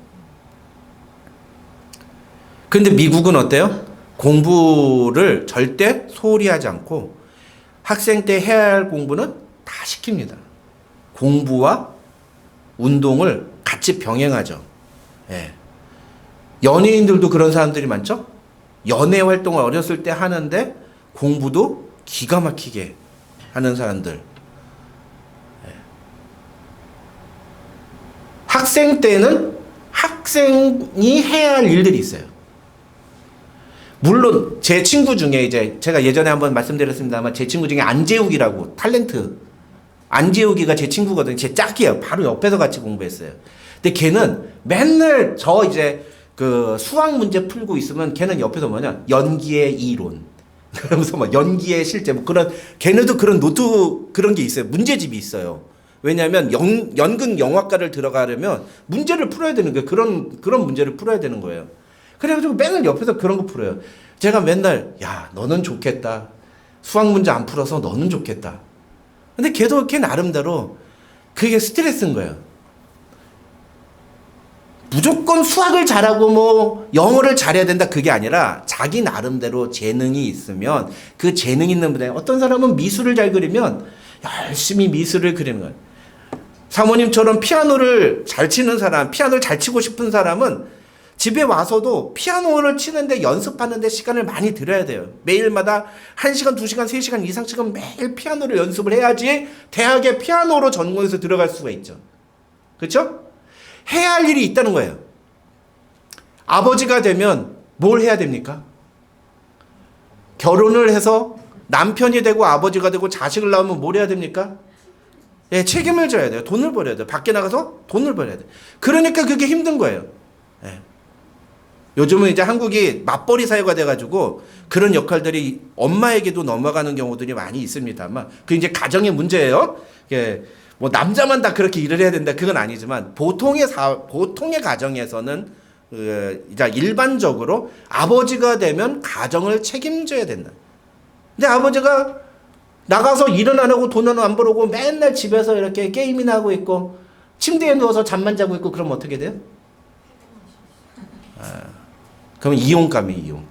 근데 미국은 어때요? 공부를 절대 소홀히 하지 않고 학생 때 해야 할 공부는 다 시킵니다. 공부와 운동을 같이 병행하죠. 예. 연예인들도 그런 사람들이 많죠? 연애 활동을 어렸을 때 하는데 공부도 기가 막히게 하는 사람들. 예. 학생 때는 학생이 해야 할 일들이 있어요. 물론 제 친구 중에 이제 제가 예전에 한번 말씀드렸습니다만 제 친구 중에 안재욱이라고 탤런트 안재욱이가 제 친구거든요. 제 짝이에요. 바로 옆에서 같이 공부했어요. 근데 걔는 맨날 저 이제 그 수학 문제 풀고 있으면 걔는 옆에서 뭐냐 연기의 이론 그러면서 막 연기의 실제 뭐 그런 걔네도 그런 노트 그런 게 있어요. 문제집이 있어요. 왜냐하면 연극 영화과를 들어가려면 문제를 풀어야 되는 거예요. 그런 문제를 풀어야 되는 거예요. 그래가지고 맨날 옆에서 그런 거 풀어요. 제가 맨날 야 너는 좋겠다. 수학 문제 안 풀어서 너는 좋겠다. 근데 걔도 걔 나름대로 그게 스트레스인 거예요. 무조건 수학을 잘하고 뭐 영어를 잘해야 된다 그게 아니라 자기 나름대로 재능이 있으면 그 재능 있는 분에 어떤 사람은 미술을 잘 그리면 열심히 미술을 그리는 거예요. 사모님처럼 피아노를 잘 치는 사람, 피아노를 잘 치고 싶은 사람은 집에 와서도 피아노를 치는데 연습하는데 시간을 많이 들여야 돼요. 매일마다 1시간, 2시간, 3시간 이상씩은 매일 피아노를 연습을 해야지 대학에 피아노로 전공해서 들어갈 수가 있죠. 그렇죠? 해야 할 일이 있다는 거예요. 아버지가 되면 뭘 해야 됩니까? 결혼을 해서 남편이 되고 아버지가 되고 자식을 낳으면 뭘 해야 됩니까? 예, 책임을 져야 돼요. 돈을 벌어야 돼요. 밖에 나가서 돈을 벌어야 돼요. 그러니까 그게 힘든 거예요. 예. 요즘은 이제 한국이 맞벌이 사회가 돼가지고 그런 역할들이 엄마에게도 넘어가는 경우들이 많이 있습니다만 그 이제 가정의 문제예요. 예. 뭐 남자만 다 그렇게 일을 해야 된다 그건 아니지만 보통의 가정에서는 이제 일반적으로 아버지가 되면 가정을 책임져야 된다. 근데 아버지가 나가서 일은 안 하고 돈은 안 벌고 맨날 집에서 이렇게 게임이나 하고 있고 침대에 누워서 잠만 자고 있고 그러면 어떻게 돼요? 그러면 이용감이에요.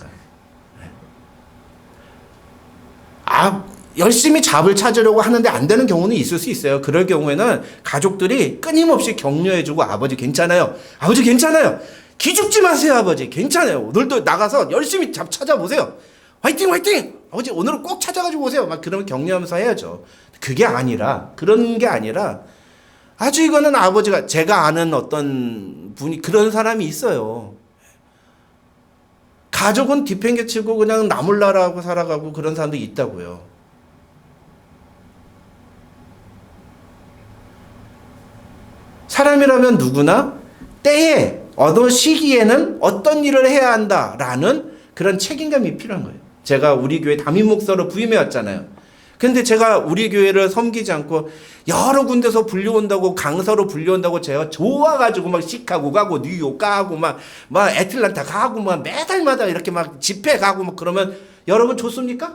열심히 잡을 찾으려고 하는데 안 되는 경우는 있을 수 있어요. 그럴 경우에는 가족들이 끊임없이 격려해주고 아버지 괜찮아요. 아버지 괜찮아요. 기죽지 마세요. 아버지 괜찮아요. 오늘도 나가서 열심히 찾아보세요. 화이팅 화이팅. 아버지 오늘은 꼭 찾아가지고 오세요. 막 그러면 격려하면서 해야죠. 그게 아니라 그런 게 아니라 아주 이거는 아버지가 제가 아는 어떤 분이 그런 사람이 있어요. 가족은 뒷팽개치고 그냥 나몰라라고 살아가고 그런 사람도 있다고요. 사람이라면 누구나 때에 어느 시기에는 어떤 일을 해야 한다라는 그런 책임감이 필요한 거예요. 제가 우리 교회 담임 목사로 부임해 왔잖아요. 근데 제가 우리 교회를 섬기지 않고 여러 군데서 불려온다고, 강사로 불려온다고 제가 좋아가지고 막 시카고 가고 뉴욕 가고 막 애틀란타 가고 막 매달마다 이렇게 막 집회 가고 막 그러면 여러분 좋습니까?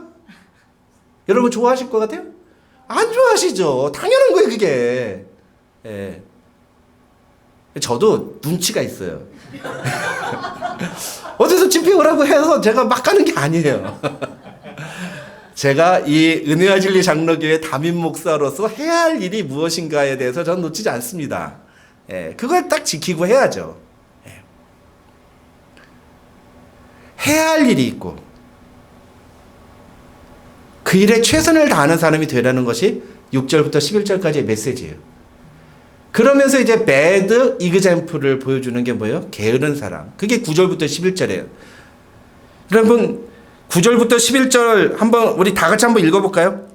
여러분 좋아하실 것 같아요? 안 좋아하시죠. 당연한 거예요, 그게. 예. 저도 눈치가 있어요. 어디서 집회 오라고 해서 제가 막 가는 게 아니에요. 제가 이 은혜와 진리 장로교회 담임 목사로서 해야 할 일이 무엇인가에 대해서 저는 놓치지 않습니다. 예, 그걸 딱 지키고 해야죠. 예. 해야 할 일이 있고 그 일에 최선을 다하는 사람이 되라는 것이 6절부터 11절까지의 메시지예요. 그러면서 이제 배드 이그젬플을 보여주는 게 뭐예요? 게으른 사람. 그게 9절부터 11절이에요. 여러분 9절부터 11절 한번 우리 다 같이 한번 읽어볼까요?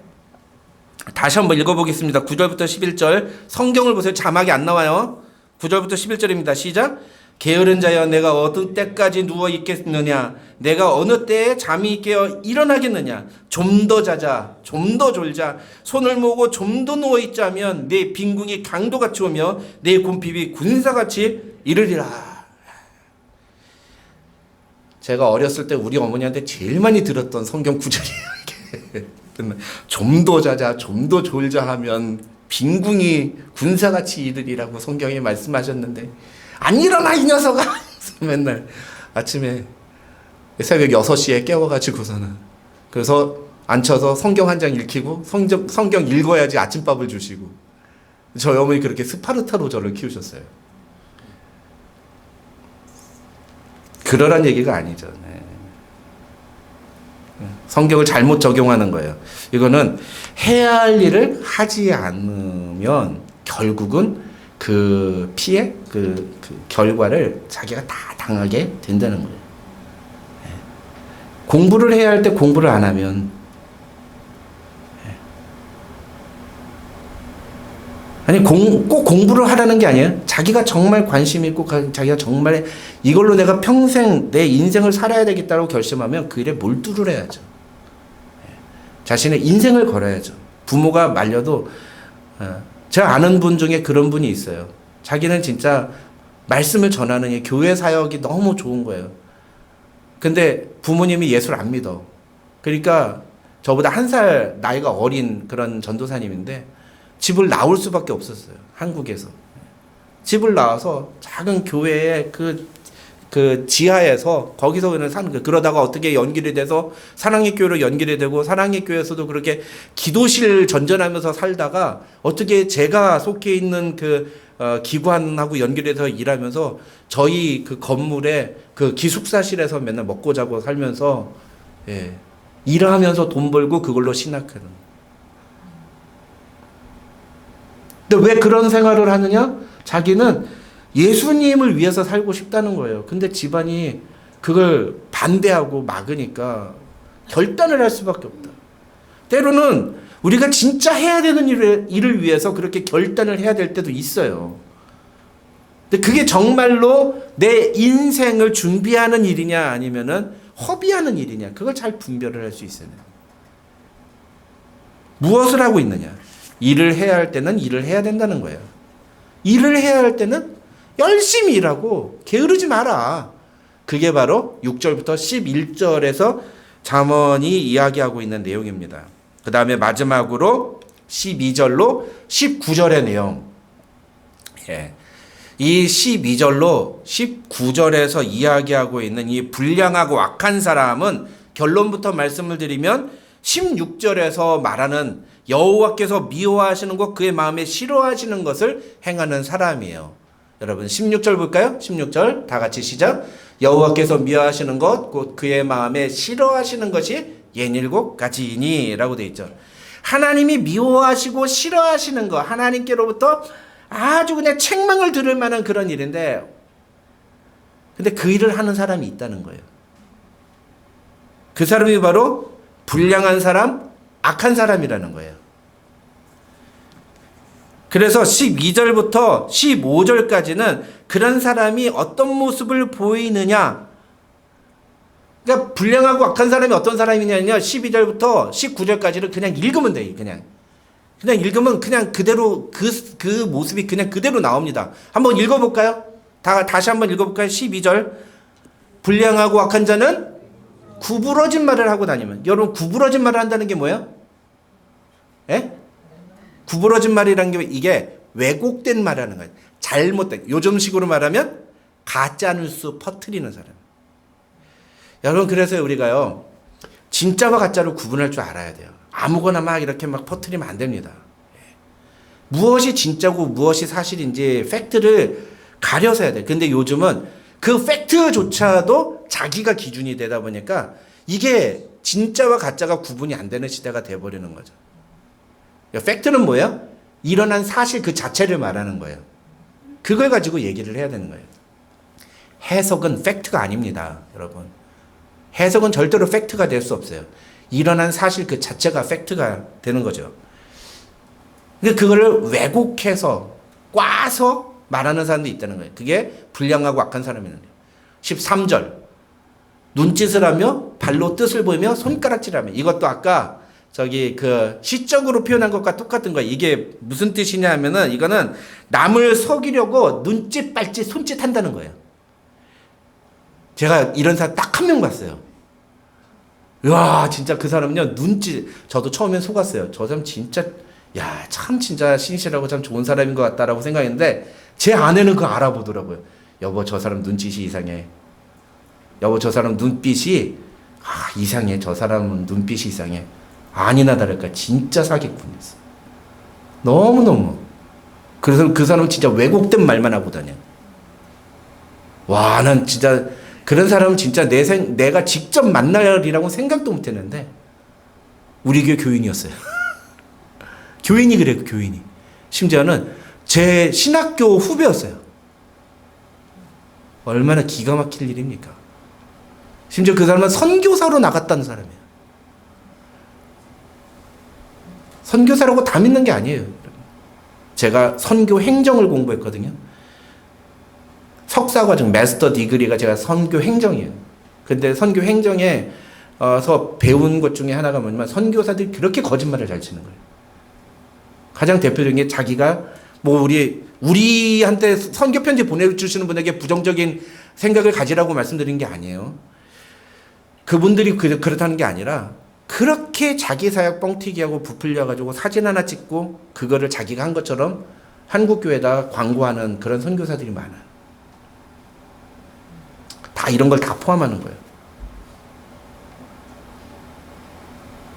다시 한번 읽어보겠습니다. 9절부터 11절 성경을 보세요. 자막이 안 나와요. 9절부터 11절입니다. 시작. 게으른 자여 내가 어느 때까지 누워 있겠느냐? 내가 어느 때에 잠이 깨어 일어나겠느냐? 좀 더 자자, 좀 더 졸자. 손을 모으고 좀 더 누워 있자면 내 빈궁이 강도같이 오며 내 곰핍이 군사같이 이르리라. 제가 어렸을 때 우리 어머니한테 제일 많이 들었던 성경 구절이에요. 이게 좀 더 자자, 좀 더 졸자 하면 빈궁이 군사같이 이르리라고 성경에 말씀하셨는데 안 일어나 이 녀석아. 맨날 아침에 새벽 6시에 깨워가지고서는 그래서 앉혀서 성경 한 장 읽히고 성경 읽어야지 아침밥을 주시고 저희 어머니 그렇게 스파르타로 저를 키우셨어요. 그러란 얘기가 아니죠. 네. 성경을 잘못 적용하는 거예요. 이거는 해야 할 일을 하지 않으면 결국은 그 피해, 그 결과를 자기가 다 당하게 된다는 거예요. 네. 공부를 해야 할 때 공부를 안 하면 아니 꼭 공부를 하라는 게 아니에요. 자기가 정말 관심 있고 자기가 정말 이걸로 내가 평생 내 인생을 살아야 되겠다고 결심하면 그 일에 몰두를 해야죠. 자신의 인생을 걸어야죠. 부모가 말려도 제가 아는 분 중에 그런 분이 있어요. 자기는 진짜 말씀을 전하는 이 교회 사역이 너무 좋은 거예요. 근데 부모님이 예수를 안 믿어. 그러니까 저보다 1살 나이가 어린 그런 전도사님인데 집을 나올 수밖에 없었어요. 한국에서. 집을 나와서 작은 교회의 그 지하에서 거기서 그냥 사는 거예요. 그러다가 어떻게 연결이 돼서 사랑의 교회로 연결이 되고 사랑의 교회에서도 그렇게 기도실 전전하면서 살다가 어떻게 제가 속해 있는 기관하고 연결해서 일하면서 저희 그 건물에 그 기숙사실에서 맨날 먹고 자고 살면서 일하면서 돈 벌고 그걸로 신학하는. 근데 왜 그런 생활을 하느냐? 자기는 예수님을 위해서 살고 싶다는 거예요. 근데 집안이 그걸 반대하고 막으니까 결단을 할 수밖에 없다. 때로는 우리가 진짜 해야 되는 일을 위해서 그렇게 결단을 해야 될 때도 있어요. 근데 그게 정말로 내 인생을 준비하는 일이냐 아니면은 허비하는 일이냐 그걸 잘 분별을 할 수 있어야 돼요. 무엇을 하고 있느냐? 일을 해야 할 때는 일을 해야 된다는 거예요. 일을 해야 할 때는 열심히 일하고 게으르지 마라. 그게 바로 6절부터 11절에서 잠언이 이야기하고 있는 내용입니다. 그 다음에 마지막으로 12절로 19절의 내용. 이 12절로 19절에서 이야기하고 있는 이 불량하고 악한 사람은 결론부터 말씀을 드리면 16절에서 말하는 여호와께서 미워하시는 것 그의 마음에 싫어하시는 것을 행하는 사람이에요. 여러분 16절 볼까요? 16절 다 같이 시작. 여호와께서 미워하시는 것 곧 그의 마음에 싫어하시는 것이 67가지이니 라고 되어 있죠. 하나님이 미워하시고 싫어하시는 것 하나님께로부터 아주 그냥 책망을 들을 만한 그런 일인데 근데 그 일을 하는 사람이 있다는 거예요. 그 사람이 바로 불량한 사람, 악한 사람이라는 거예요. 그래서 12절부터 15절까지는 그런 사람이 어떤 모습을 보이느냐 그러니까 불량하고 악한 사람이 어떤 사람이냐면요. 12절부터 19절까지를 그냥 읽으면 돼요. 그냥 읽으면 그냥 그대로 그 모습이 그냥 그대로 나옵니다. 한번 읽어볼까요? 다시 한번 읽어볼까요? 12절. 불량하고 악한 자는 구부러진 말을 하고 다니면. 여러분 구부러진 말을 한다는 게 뭐예요? 예? 구부러진 말이라는 게 이게 왜곡된 말하는 거예요. 잘못된. 요즘식으로 말하면 가짜 뉴스 퍼뜨리는 사람. 여러분 그래서 우리가요. 진짜와 가짜를 구분할 줄 알아야 돼요. 아무거나 막 이렇게 막 퍼뜨리면 안 됩니다. 무엇이 진짜고 무엇이 사실인지 팩트를 가려서 해야 돼요. 근데 요즘은 그 팩트조차도 자기가 기준이 되다 보니까 이게 진짜와 가짜가 구분이 안 되는 시대가 돼버리는 거죠. 팩트는 뭐예요? 일어난 사실 그 자체를 말하는 거예요. 그걸 가지고 얘기를 해야 되는 거예요. 해석은 팩트가 아닙니다, 여러분. 해석은 절대로 팩트가 될 수 없어요. 일어난 사실 그 자체가 팩트가 되는 거죠. 근데 그거를 왜곡해서 꽈서 말하는 사람도 있다는 거예요. 그게 불량하고 악한 사람이라는 거예요. 13절. 눈짓을 하며 발로 뜻을 보이며 손가락질하며. 이것도 아까 그 시적으로 표현한 것과 똑같은 거예요. 이게 무슨 뜻이냐 하면은 이거는 남을 속이려고 눈짓, 발짓, 손짓 한다는 거예요. 제가 이런 사람 딱 한 명 봤어요. 와, 진짜 그 사람은요, 눈짓, 저도 처음엔 속았어요. 저 사람 진짜, 야, 참 진짜 신실하고 참 좋은 사람인 것 같다라고 생각했는데, 제 아내는 그거 알아보더라고요. 여보, 저 사람 눈짓이 이상해. 여보, 저 사람 눈빛이, 이상해. 저 사람은 눈빛이 이상해. 아니나 다를까. 진짜 사기꾼이었어. 너무너무. 그래서 그 사람은 진짜 왜곡된 말만 하고 다녀. 와, 난 진짜, 그런 사람은 진짜 내가 직접 만날이라고 생각도 못 했는데, 우리 교회 교인이었어요. 교인이 그래요, 교인이. 심지어는 제 신학교 후배였어요. 얼마나 기가 막힐 일입니까? 심지어 그 사람은 선교사로 나갔다는 사람이에요. 선교사라고 다 믿는 게 아니에요. 제가 선교 행정을 공부했거든요. 석사 과정, 마스터 디그리가 제가 선교 행정이에요. 근데 선교 행정에서 배운 것 중에 하나가 뭐냐면 선교사들이 그렇게 거짓말을 잘 치는 거예요. 가장 대표적인 게 자기가 우리한테 선교 편지 보내주시는 분에게 부정적인 생각을 가지라고 말씀드린 게 아니에요. 그분들이 그렇다는 게 아니라 그렇게 자기 사역 뻥튀기하고 부풀려가지고 사진 하나 찍고 그거를 자기가 한 것처럼 한국교회에다 광고하는 그런 선교사들이 많아요. 다 이런 걸 다 포함하는 거예요.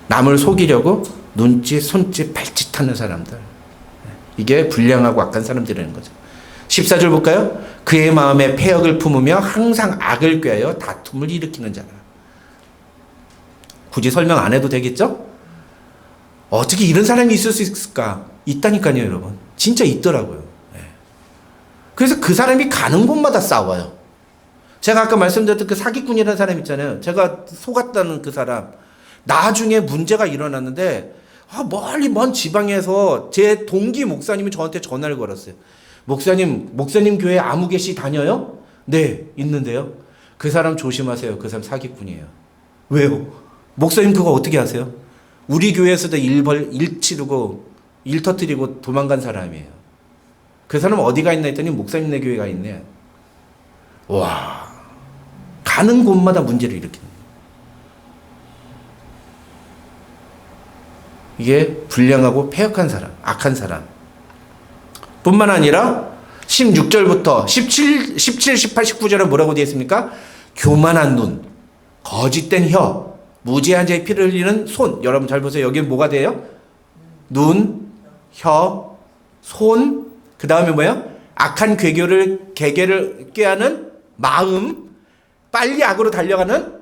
남을 속이려고 눈짓, 손짓, 발짓하는 사람들. 이게 불량하고 악한 사람들이라는 거죠. 14절 볼까요? 그의 마음에 패역을 품으며 항상 악을 꾀하여 다툼을 일으키는 자라. 굳이 설명 안 해도 되겠죠? 어떻게 이런 사람이 있을 수 있을까? 있다니까요, 여러분. 진짜 있더라고요. 그래서 그 사람이 가는 곳마다 싸워요. 제가 아까 말씀드렸던 그 사기꾼이라는 사람 있잖아요. 제가 속았다는 그 사람. 나중에 문제가 일어났는데 멀리 먼 지방에서 제 동기 목사님이 저한테 전화를 걸었어요. 목사님 교회 아무개씨 다녀요? 네, 있는데요. 그 사람 조심하세요. 그 사람 사기꾼이에요. 왜요? 목사님 그거 어떻게 아세요? 우리 교회에서도 일 치르고 일 터뜨리고 도망간 사람이에요. 그 사람 어디가 있나 했더니 목사님네 교회가 있네. 와, 가는 곳마다 문제를 일으키는 거예요. 이게 불량하고 패역한 사람, 악한 사람 뿐만 아니라 16절부터 17, 18, 19절에 뭐라고 되어 있습니까? 교만한 눈, 거짓된 혀, 무지한 자의 피를 흘리는 손. 여러분 잘 보세요. 여기 뭐가 돼요? 눈, 혀, 손, 그 다음에 뭐예요? 악한 계계를 꾀하는 마음, 빨리 악으로 달려가는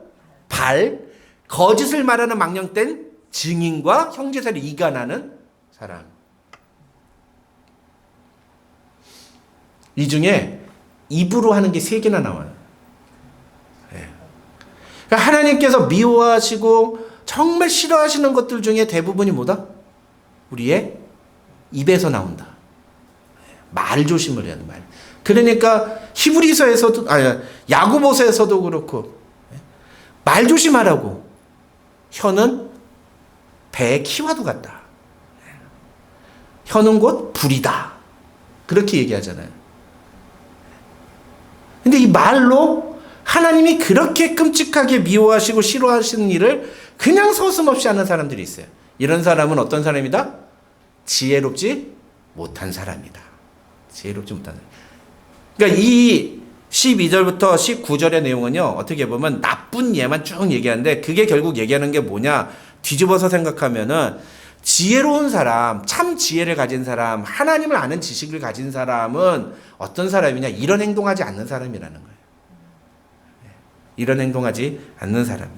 발, 거짓을 말하는 망령된 증인과 형제사를 이간하는 사람. 이 중에 입으로 하는 게 3개나 나와요. 그러니까 하나님께서 미워하시고 정말 싫어하시는 것들 중에 대부분이 뭐다? 우리의 입에서 나온다. 말 조심을 해야 돼, 말. 그러니까 히브리서에서도, 야고보서에서도 그렇고, 말 조심하라고. 혀는 배의 키와도 같다. 혀는 곧 불이다. 그렇게 얘기하잖아요. 근데 이 말로 하나님이 그렇게 끔찍하게 미워하시고 싫어하시는 일을 그냥 서슴없이 하는 사람들이 있어요. 이런 사람은 어떤 사람이다? 지혜롭지 못한 사람이다. 지혜롭지 못한 사람. 그러니까 이 12절부터 19절의 내용은요, 어떻게 보면 나쁜 예만 쭉 얘기하는데, 그게 결국 얘기하는 게 뭐냐? 뒤집어서 생각하면은, 지혜로운 사람, 참 지혜를 가진 사람, 하나님을 아는 지식을 가진 사람은 어떤 사람이냐? 이런 행동하지 않는 사람이라는 거예요. 이런 행동하지 않는 사람.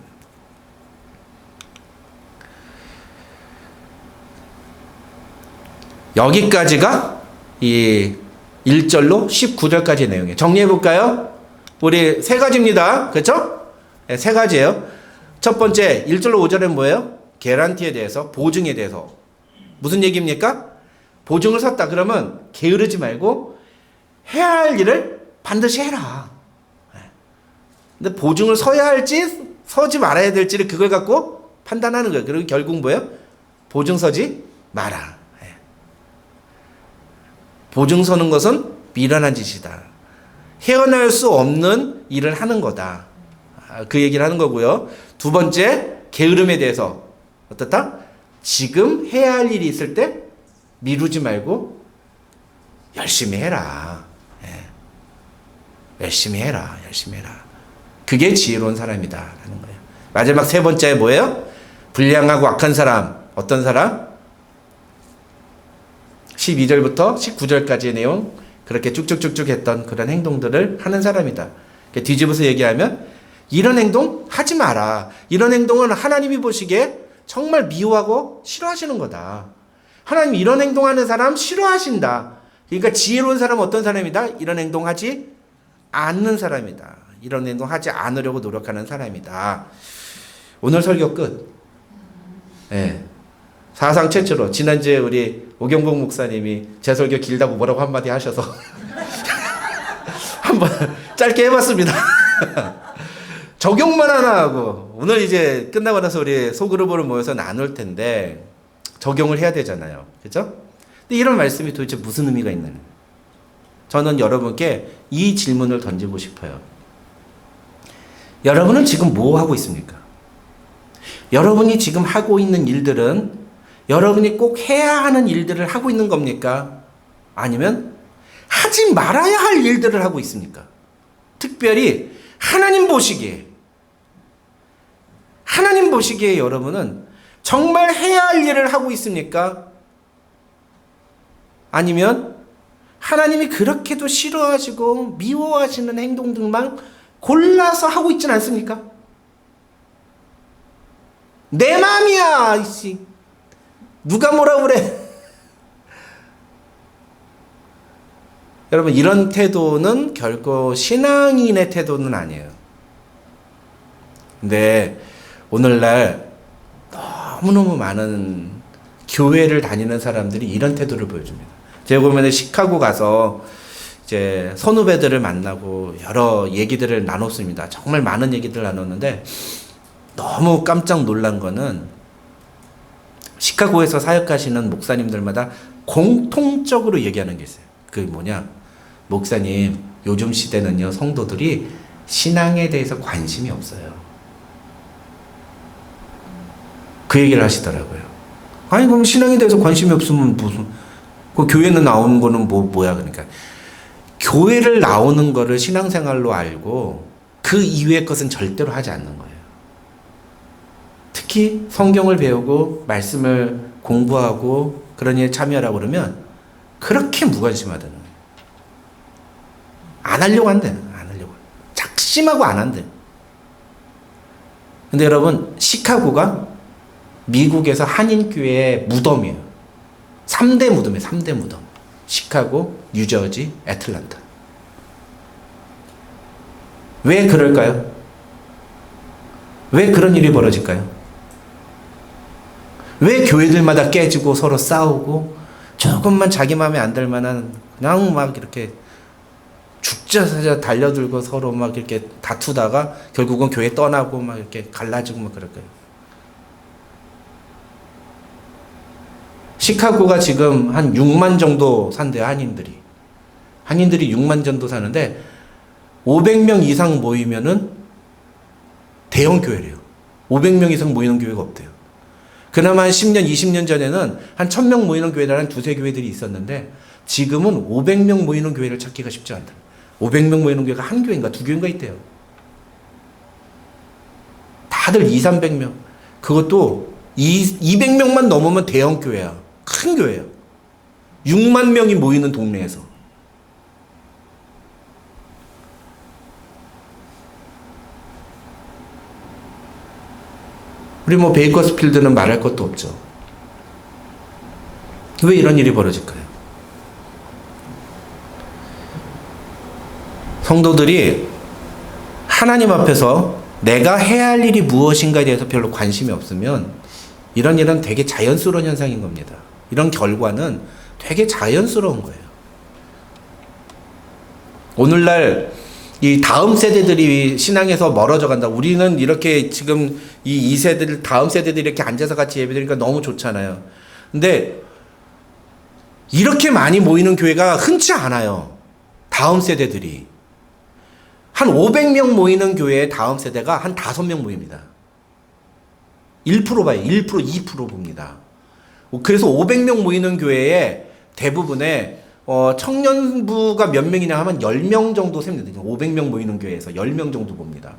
여기까지가 이 1절로 19절까지의 내용이에요. 정리해 볼까요? 우리 세 가지입니다. 그렇죠? 네, 세 가지예요. 첫 번째 1절로 5절은 뭐예요? 개런티에 대해서, 보증에 대해서. 무슨 얘기입니까? 보증을 섰다 그러면 게으르지 말고 해야 할 일을 반드시 해라. 근데 보증을 서야 할지 서지 말아야 될지를 그걸 갖고 판단하는 거예요. 그리고 결국 뭐예요? 보증 서지 마라. 보증 서는 것은 미련한 짓이다. 헤어날 수 없는 일을 하는 거다. 그 얘기를 하는 거고요. 두 번째, 게으름에 대해서 어떻다? 지금 해야 할 일이 있을 때 미루지 말고 열심히 해라. 열심히 해라. 열심히 해라. 그게 지혜로운 사람이다 라는 거예요. 마지막 세 번째 뭐예요? 불량하고 악한 사람. 어떤 사람? 12절부터 19절까지의 내용, 그렇게 쭉쭉쭉쭉 했던 그런 행동들을 하는 사람이다. 뒤집어서 얘기하면 이런 행동 하지 마라. 이런 행동은 하나님이 보시기에 정말 미워하고 싫어하시는 거다. 하나님 이런 행동하는 사람 싫어하신다. 그러니까 지혜로운 사람은 어떤 사람이다? 이런 행동하지 않는 사람이다. 이런 행동하지 않으려고 노력하는 사람이다. 오늘 설교 끝. 네. 사상 최초로 지난주에 우리 오경복 목사님이 제 설교 길다고 뭐라고 한마디 하셔서 한번 짧게 해봤습니다. 적용만 하나 하고 오늘 이제 끝나고 나서 우리 소그룹으로 모여서 나눌 텐데 적용을 해야 되잖아요. 그렇죠? 근데 이런 말씀이 도대체 무슨 의미가 있는? 저는 여러분께 이 질문을 던지고 싶어요. 여러분은 지금 뭐 하고 있습니까? 여러분이 지금 하고 있는 일들은 여러분이 꼭 해야 하는 일들을 하고 있는 겁니까? 아니면 하지 말아야 할 일들을 하고 있습니까? 특별히 하나님 보시기에 여러분은 정말 해야 할 일을 하고 있습니까? 아니면 하나님이 그렇게도 싫어하시고 미워하시는 행동들만 골라서 하고 있진 않습니까? 내 맘이야 이씨. 누가 뭐라 그래? 여러분 이런 태도는 결코 신앙인의 태도는 아니에요. 근데 오늘날 너무너무 많은 교회를 다니는 사람들이 이런 태도를 보여줍니다. 제가 보면 시카고 가서 이제 선후배들을 만나고 여러 얘기들을 나눴습니다. 정말 많은 얘기들을 나눴는데 너무 깜짝 놀란 거는 시카고에서 사역하시는 목사님들마다 공통적으로 얘기하는 게 있어요. 그게 뭐냐? 목사님, 요즘 시대는요, 성도들이 신앙에 대해서 관심이 없어요. 그 얘기를 하시더라고요. 아니, 그럼 신앙에 대해서 관심이 없으면 무슨, 그 교회는 나오는 거는 뭐야, 그러니까. 교회를 나오는 거를 신앙생활로 알고 그 이외의 것은 절대로 하지 않는 거예요. 특히 성경을 배우고 말씀을 공부하고 그런 일에 참여하라고 그러면 그렇게 무관심하다는 거예요. 안 하려고 한대. 안 하려고. 작심하고 안 한대. 근데 여러분 시카고가 미국에서 한인교회의 무덤이에요. 3대 무덤이에요. 3대 무덤. 시카고, 뉴저지, 애틀란타. 왜 그럴까요? 왜 그런 일이 벌어질까요? 왜 교회들마다 깨지고 서로 싸우고 조금만 자기 마음에 안 들 만한 그냥 막 이렇게 죽자 사자 달려들고 서로 막 이렇게 다투다가 결국은 교회 떠나고 막 이렇게 갈라지고 막 그럴 거예요. 시카고가 지금 한 6만 정도 산대요, 한인들이. 한인들이 6만 정도 사는데 500명 이상 모이면은 대형 교회래요. 500명 이상 모이는 교회가 없대요. 그나마 한 10년, 20년 전에는 한 1000명 모이는 교회라는 두세 교회들이 있었는데 지금은 500명 모이는 교회를 찾기가 쉽지 않다. 500명 모이는 교회가 한 교회인가 두 교회인가 있대요. 다들 2, 300명. 그것도 200명만 넘으면 대형 교회야. 큰 교회야. 6만 명이 모이는 동네에서. 우리 뭐 베이커스필드는 말할 것도 없죠. 왜 이런 일이 벌어질까요? 성도들이 하나님 앞에서 내가 해야 할 일이 무엇인가에 대해서 별로 관심이 없으면 이런 일은 되게 자연스러운 현상인 겁니다. 이런 결과는 되게 자연스러운 거예요. 오늘날 이 다음 세대들이 신앙에서 멀어져 간다. 우리는 이렇게 지금 이 2세들, 다음 세대들이 이렇게 앉아서 같이 예배드리니까 너무 좋잖아요. 근데 이렇게 많이 모이는 교회가 흔치 않아요. 다음 세대들이. 한 500명 모이는 교회에 다음 세대가 한 5명 모입니다. 1% 봐요. 1%, 2% 봅니다. 그래서 500명 모이는 교회에 대부분의 청년부가 몇 명이냐 하면 10명 정도 셉니다. 500명 모이는 교회에서 10명 정도 봅니다.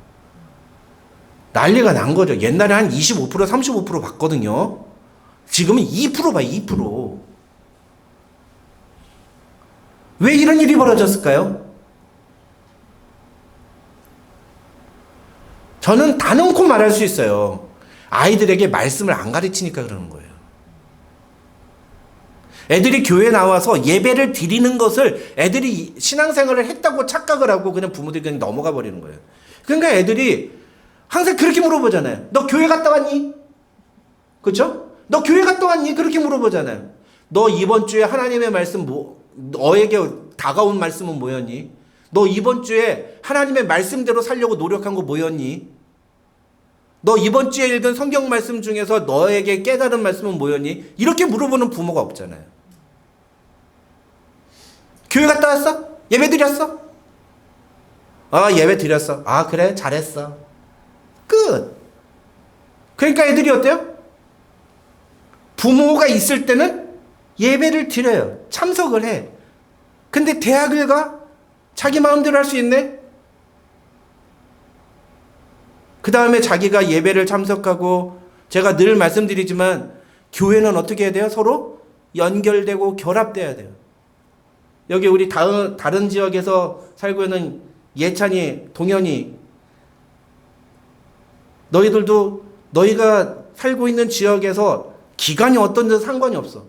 난리가 난 거죠. 옛날에 한 25%, 35% 봤거든요. 지금은 2% 봐요. 2%. 왜 이런 일이 벌어졌을까요? 저는 단언코 말할 수 있어요. 아이들에게 말씀을 안 가르치니까 그러는 거예요. 애들이 교회 나와서 예배를 드리는 것을 애들이 신앙생활을 했다고 착각을 하고 그냥 부모들이 그냥 넘어가 버리는 거예요. 그러니까 애들이 항상 그렇게 물어보잖아요. 너 교회 갔다 왔니? 그렇죠? 너 교회 갔다 왔니? 그렇게 물어보잖아요. 너 이번 주에 하나님의 말씀 너에게 다가온 말씀은 뭐였니? 너 이번 주에 하나님의 말씀대로 살려고 노력한 거 뭐였니? 너 이번 주에 읽은 성경 말씀 중에서 너에게 깨달은 말씀은 뭐였니? 이렇게 물어보는 부모가 없잖아요. 교회 갔다 왔어? 예배 드렸어? 예배 드렸어. 그래? 잘했어. 끝. 그러니까 애들이 어때요? 부모가 있을 때는 예배를 드려요. 참석을 해. 근데 대학을 가? 자기 마음대로 할 수 있네? 그 다음에 자기가 예배를 참석하고, 제가 늘 말씀드리지만 교회는 어떻게 해야 돼요? 서로 연결되고 결합돼야 돼요. 여기 우리 다른 지역에서 살고 있는 예찬이, 동현이, 너희들도 너희가 살고 있는 지역에서 기간이 어떤 데 상관이 없어.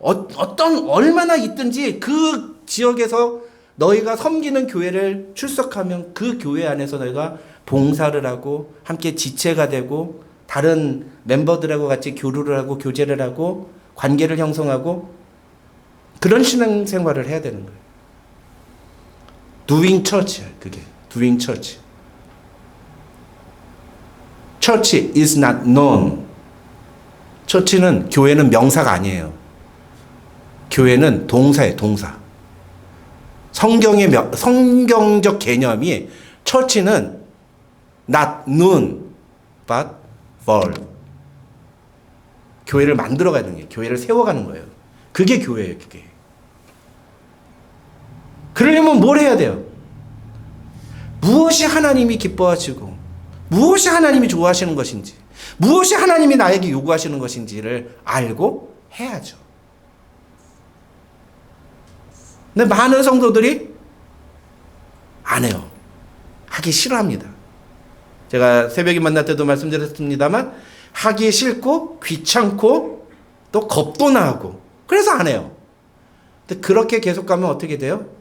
얼마나 있든지 그 지역에서 너희가 섬기는 교회를 출석하면 그 교회 안에서 너희가 봉사를 하고 함께 지체가 되고 다른 멤버들하고 같이 교류를 하고 교제를 하고 관계를 형성하고 그런 신앙생활을 해야 되는 거예요. Doing church야, 그게. Doing church. Church is not known. 처치는, 교회는 명사가 아니에요. 교회는 동사예요, 동사. 성경적 개념이 처치는 not known, but world. 교회를 만들어가는 거예요. 교회를 세워가는 거예요. 그게 교회예요, 그게. 그러려면 뭘 해야 돼요? 무엇이 하나님이 기뻐하시고 무엇이 하나님이 좋아하시는 것인지 무엇이 하나님이 나에게 요구하시는 것인지를 알고 해야죠. 근데 많은 성도들이 안 해요. 하기 싫어합니다. 제가 새벽에 만날 때도 말씀드렸습니다만 하기 싫고 귀찮고 또 겁도 나고 그래서 안 해요. 근데 그렇게 계속 가면 어떻게 돼요?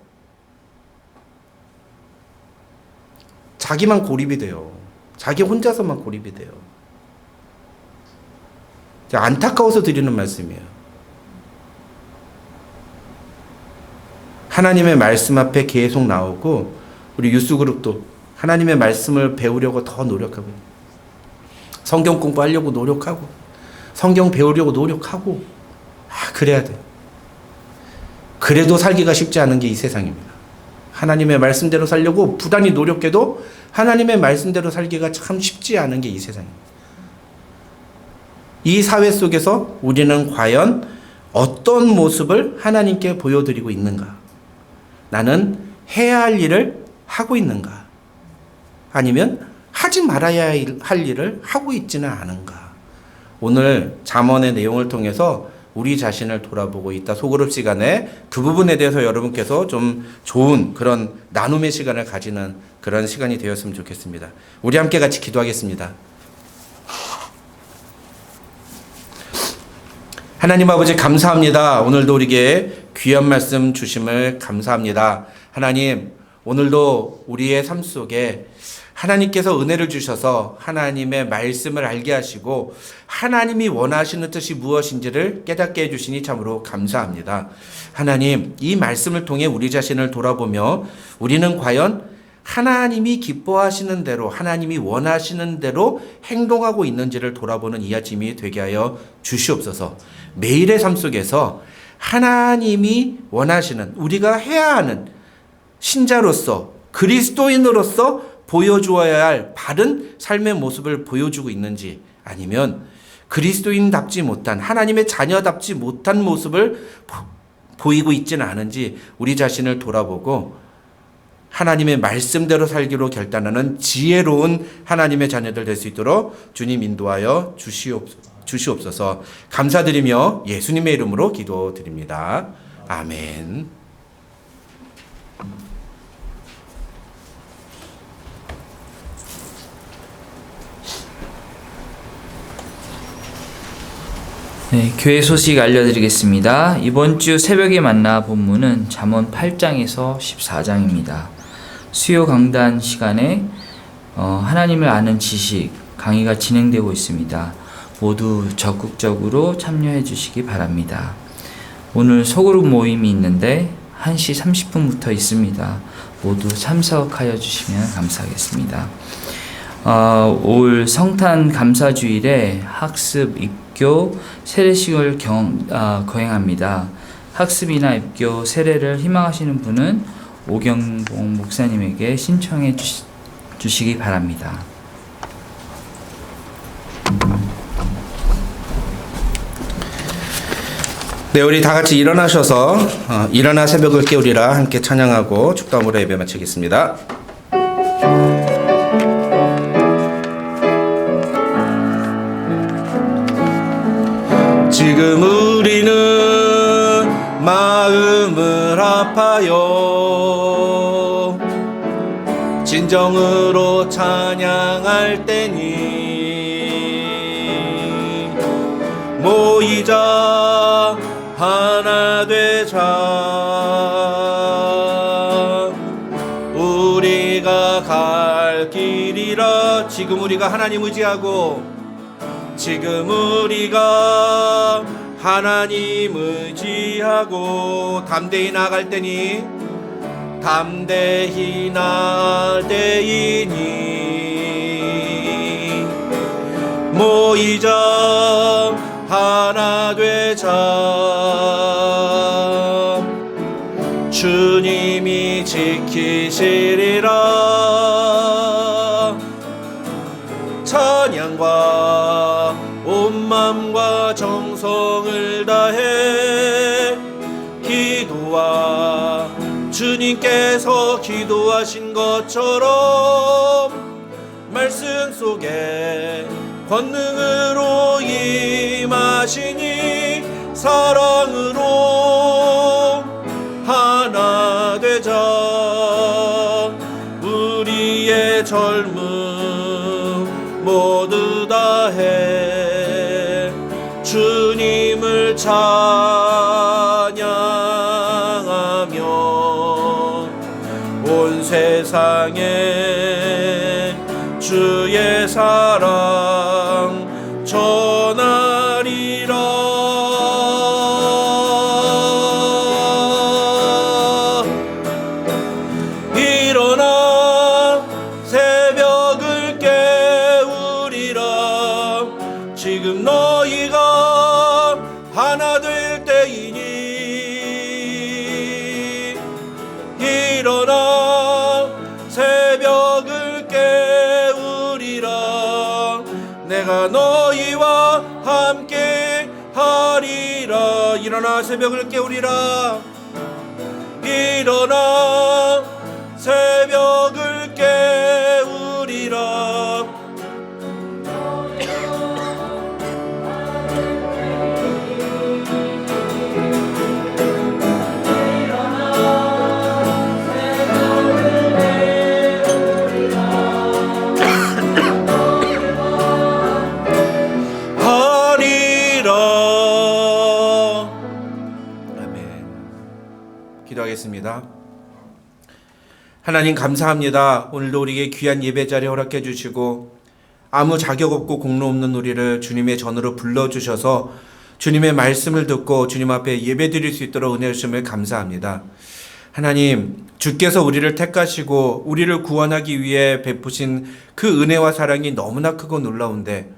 자기만 고립이 돼요. 자기 혼자서만 고립이 돼요. 안타까워서 드리는 말씀이에요. 하나님의 말씀 앞에 계속 나오고 우리 유스그룹도 하나님의 말씀을 배우려고 더 노력하고 성경 공부하려고 노력하고 성경 배우려고 노력하고 그래야 돼요. 그래도 살기가 쉽지 않은 게 이 세상입니다. 하나님의 말씀대로 살려고 부단히 노력해도 하나님의 말씀대로 살기가 참 쉽지 않은 게 이 세상입니다. 이 사회 속에서 우리는 과연 어떤 모습을 하나님께 보여드리고 있는가? 나는 해야 할 일을 하고 있는가? 아니면 하지 말아야 할 일을 하고 있지는 않은가? 오늘 잠언의 내용을 통해서 우리 자신을 돌아보고 있다. 소그룹 시간에 그 부분에 대해서 여러분께서 좀 좋은 그런 나눔의 시간을 가지는 그런 시간이 되었으면 좋겠습니다. 우리 함께 같이 기도하겠습니다. 하나님 아버지 감사합니다. 오늘도 우리에게 귀한 말씀 주심을 감사합니다. 하나님, 오늘도 우리의 삶 속에 하나님께서 은혜를 주셔서 하나님의 말씀을 알게 하시고 하나님이 원하시는 뜻이 무엇인지를 깨닫게 해주시니 참으로 감사합니다. 하나님, 이 말씀을 통해 우리 자신을 돌아보며 우리는 과연 하나님이 기뻐하시는 대로 하나님이 원하시는 대로 행동하고 있는지를 돌아보는 이 아침이 되게 하여 주시옵소서. 매일의 삶 속에서 하나님이 원하시는 우리가 해야 하는 신자로서 그리스도인으로서 보여주어야 할 바른 삶의 모습을 보여주고 있는지 아니면 그리스도인답지 못한 하나님의 자녀답지 못한 모습을 보이고 있지는 않은지 우리 자신을 돌아보고 하나님의 말씀대로 살기로 결단하는 지혜로운 하나님의 자녀들 될 수 있도록 주님 인도하여 주시옵소서. 감사드리며 예수님의 이름으로 기도드립니다. 아멘. 네, 교회 소식 알려드리겠습니다. 이번 주 새벽에 만나 본문은 잠언 8장에서 14장입니다. 수요 강단 시간에 하나님을 아는 지식 강의가 진행되고 있습니다. 모두 적극적으로 참여해 주시기 바랍니다. 오늘 소그룹 모임이 있는데 1시 30분부터 있습니다. 모두 참석하여 주시면 감사하겠습니다. 올 성탄 감사주일에 학습, 입교, 세례식을 거행합니다. 학습이나 입교, 세례를 희망하시는 분은 오경봉 목사님에게 신청해 주시기 바랍니다. 네, 우리 다 같이 일어나셔서 일어나 새벽을 깨우리라 함께 찬양하고 축도함으로 예배 마치겠습니다. 지금 우리는 마음을 아파요 진정으로 찬양할 때니 모이자 하나 되자 우리가 갈 길이라 지금 우리가 하나님 의지하고 지금 우리가 하나님 의지하고 담대히 나아갈 때니 담대히 나갈 때이니 모이자 하나 되자 주님이 지키시리라 찬양과 온 맘과 정성을 다해 기도와 주님께서 기도하신 것처럼 말씀 속에 권능으로 임하시니 사랑으로 하나 되자 우리의 젊음 모두 다해 주님을 찬양하며 온 세상에 주의 사랑 전하리라 지금 너희가 하나 될 때이니 일어나 새벽을 깨우리라. 내가 너희와 함께 하리라. 일어나 새벽을 깨우리라. 일어나 새벽을 깨우리라. 기도하겠습니다. 하나님 감사합니다. 오늘도 우리에게 귀한 예배 자리 허락해 주시고 아무 자격 없고 공로 없는 우리를 주님의 전으로 불러주셔서 주님의 말씀을 듣고 주님 앞에 예배 드릴 수 있도록 은혜 주심을 감사합니다. 하나님, 주께서 우리를 택하시고 우리를 구원하기 위해 베푸신 그 은혜와 사랑이 너무나 크고 놀라운데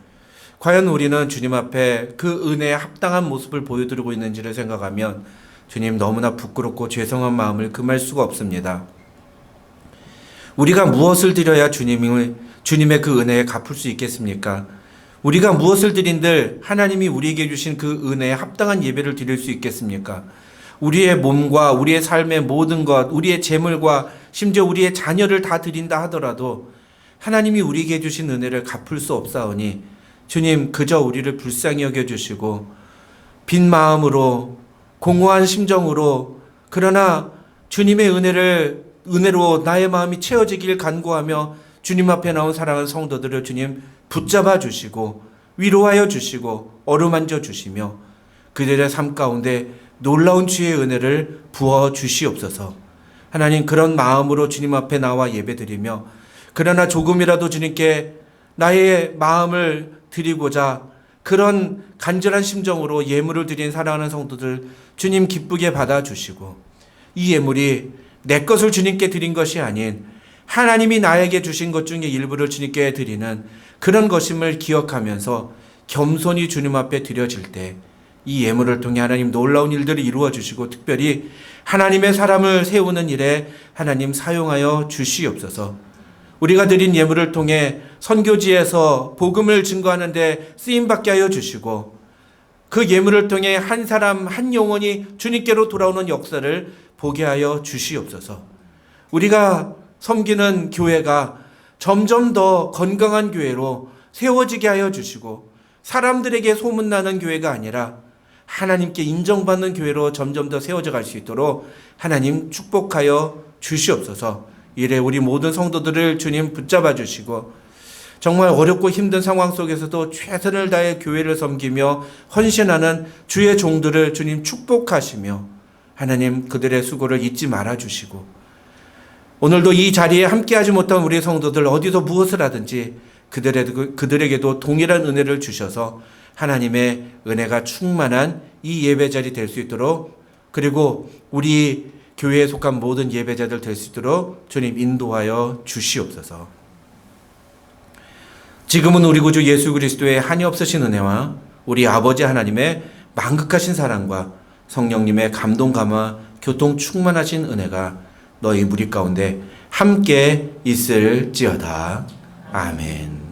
과연 우리는 주님 앞에 그 은혜에 합당한 모습을 보여드리고 있는지를 생각하면 주님 너무나 부끄럽고 죄송한 마음을 금할 수가 없습니다. 우리가 무엇을 드려야 주님의 그 은혜에 갚을 수 있겠습니까? 우리가 무엇을 드린들 하나님이 우리에게 주신 그 은혜에 합당한 예배를 드릴 수 있겠습니까? 우리의 몸과 우리의 삶의 모든 것, 우리의 재물과 심지어 우리의 자녀를 다 드린다 하더라도 하나님이 우리에게 주신 은혜를 갚을 수 없사오니 주님 그저 우리를 불쌍히 여겨주시고 빈 마음으로 공허한 심정으로 그러나 주님의 은혜로 나의 마음이 채워지길 간구하며 주님 앞에 나온 사랑하는 성도들을 주님 붙잡아 주시고 위로하여 주시고 어루만져 주시며 그들의 삶 가운데 놀라운 주의 은혜를 부어 주시옵소서. 하나님 그런 마음으로 주님 앞에 나와 예배드리며 그러나 조금이라도 주님께 나의 마음을 드리고자 그런 간절한 심정으로 예물을 드린 사랑하는 성도들 주님 기쁘게 받아주시고 이 예물이 내 것을 주님께 드린 것이 아닌 하나님이 나에게 주신 것 중에 일부를 주님께 드리는 그런 것임을 기억하면서 겸손히 주님 앞에 드려질 때 이 예물을 통해 하나님 놀라운 일들을 이루어 주시고 특별히 하나님의 사람을 세우는 일에 하나님 사용하여 주시옵소서. 우리가 드린 예물을 통해 선교지에서 복음을 증거하는 데 쓰임받게 하여 주시고 그 예물을 통해 한 사람 한 영혼이 주님께로 돌아오는 역사를 보게 하여 주시옵소서. 우리가 섬기는 교회가 점점 더 건강한 교회로 세워지게 하여 주시고 사람들에게 소문나는 교회가 아니라 하나님께 인정받는 교회로 점점 더 세워져 갈 수 있도록 하나님 축복하여 주시옵소서. 이래 우리 모든 성도들을 주님 붙잡아 주시고 정말 어렵고 힘든 상황 속에서도 최선을 다해 교회를 섬기며 헌신하는 주의 종들을 주님 축복하시며 하나님 그들의 수고를 잊지 말아 주시고 오늘도 이 자리에 함께하지 못한 우리 성도들 어디서 무엇을 하든지 그들에게도 동일한 은혜를 주셔서 하나님의 은혜가 충만한 이 예배자리 될 수 있도록 그리고 우리 교회에 속한 모든 예배자들 될 수 있도록 주님 인도하여 주시옵소서. 지금은 우리 구주 예수 그리스도의 한이 없으신 은혜와 우리 아버지 하나님의 만극하신 사랑과 성령님의 감동 감화 교통 충만하신 은혜가 너희 무리 가운데 함께 있을지어다. 아멘.